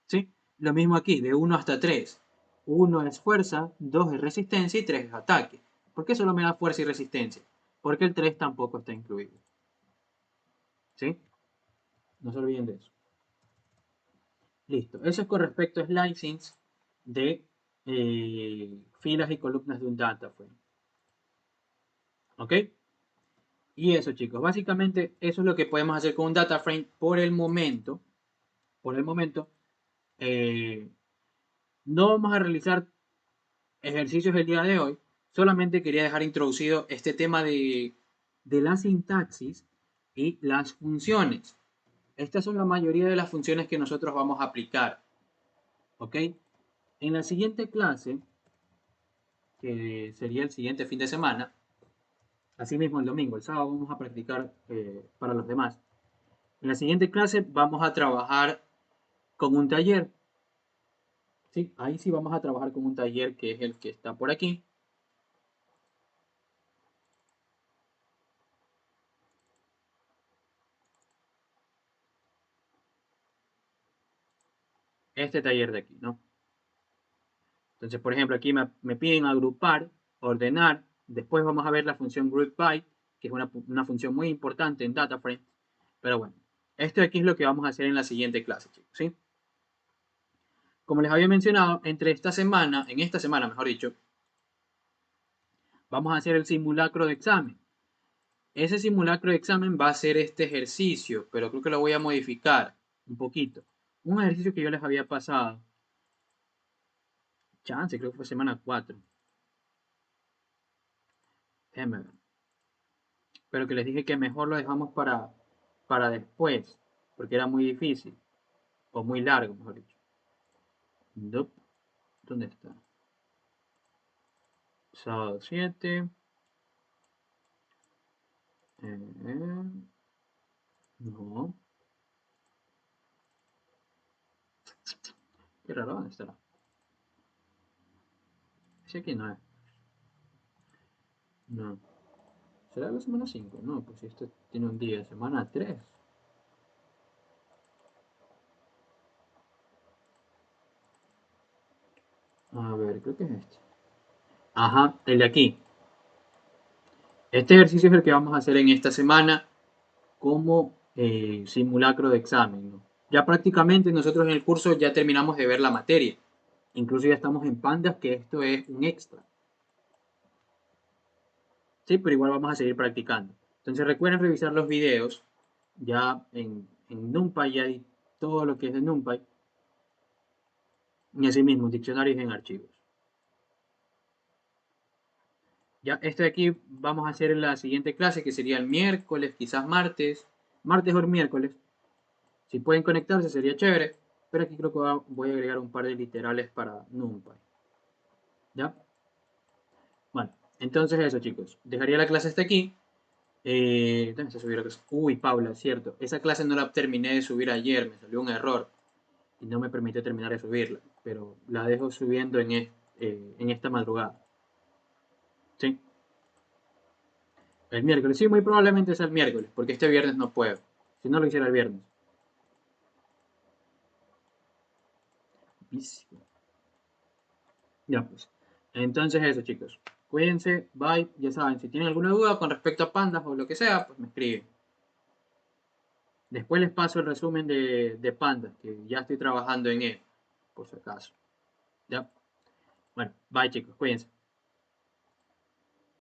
A: ¿Sí? Lo mismo aquí, de 1 hasta 3. 1 es fuerza, 2 es resistencia y 3 es ataque. ¿Por qué solo me da fuerza y resistencia? Porque el 3 tampoco está incluido. ¿Sí? No se olviden de eso. Listo. Eso es con respecto a slicings de filas y columnas de un data frame. ¿Ok? Y eso, chicos. Básicamente, eso es lo que podemos hacer con un data frame por el momento. Por el momento. Eh, no vamos a realizar ejercicios el día de hoy. Solamente quería dejar introducido este tema de la sintaxis y las funciones. Estas son la mayoría de las funciones que nosotros vamos a aplicar. ¿Ok? En la siguiente clase, que sería el siguiente fin de semana, así mismo el domingo, el sábado vamos a practicar para los demás. En la siguiente clase vamos a trabajar con un taller. ¿Sí? Ahí sí vamos a trabajar con un taller que es el que está por aquí. Este taller de aquí, ¿no? Entonces, por ejemplo, aquí me piden agrupar, ordenar. Después vamos a ver la función group by, que es una función muy importante en DataFrame. Pero bueno, esto aquí es lo que vamos a hacer en la siguiente clase, chicos, ¿sí? Como les había mencionado, en esta semana, mejor dicho, vamos a hacer el simulacro de examen. Ese simulacro de examen va a ser este ejercicio, pero creo que lo voy a modificar un poquito. Un ejercicio que yo les había pasado. Chance, creo que fue semana 4. Déjenme ver. Pero que les dije que mejor lo dejamos para después, porque era muy difícil, o muy largo, mejor dicho. Nope. ¿Dónde está? Sábado 7. No. Qué raro, ¿dónde estará? Ese aquí no es. No. ¿Será la semana 5? No, pues si esto tiene un día, semana 3. A ver, creo que es este. Ajá, el de aquí. Este ejercicio es el que vamos a hacer en esta semana como simulacro de examen, ¿no? Ya prácticamente nosotros en el curso ya terminamos de ver la materia. Incluso ya estamos en Pandas, que esto es un extra. Sí, pero igual vamos a seguir practicando. Entonces recuerden revisar los videos. Ya en NumPy ya hay todo lo que es de NumPy. Y así mismo, diccionarios en archivos. Ya, este de aquí vamos a hacer en la siguiente clase, que sería el miércoles, quizás martes. Martes o miércoles. Si pueden conectarse sería chévere. Pero aquí creo que voy a agregar un par de literales para NumPy. ¿Ya? Bueno, entonces eso, chicos. Dejaría la clase hasta aquí. Uy, Paula, cierto. Esa clase no la terminé de subir ayer, me salió un error y no me permitió terminar de subirla. Pero la dejo subiendo en esta madrugada. Sí, el miércoles. Sí, muy probablemente sea el miércoles, porque este viernes no puedo. Si no lo hiciera el viernes. Ya pues. Entonces eso, chicos. Cuídense, bye. Ya saben, si tienen alguna duda con respecto a pandas o lo que sea, pues me escriben. Después les paso el resumen de pandas, que ya estoy trabajando en él, por si acaso. Ya. Bueno, bye chicos, cuídense.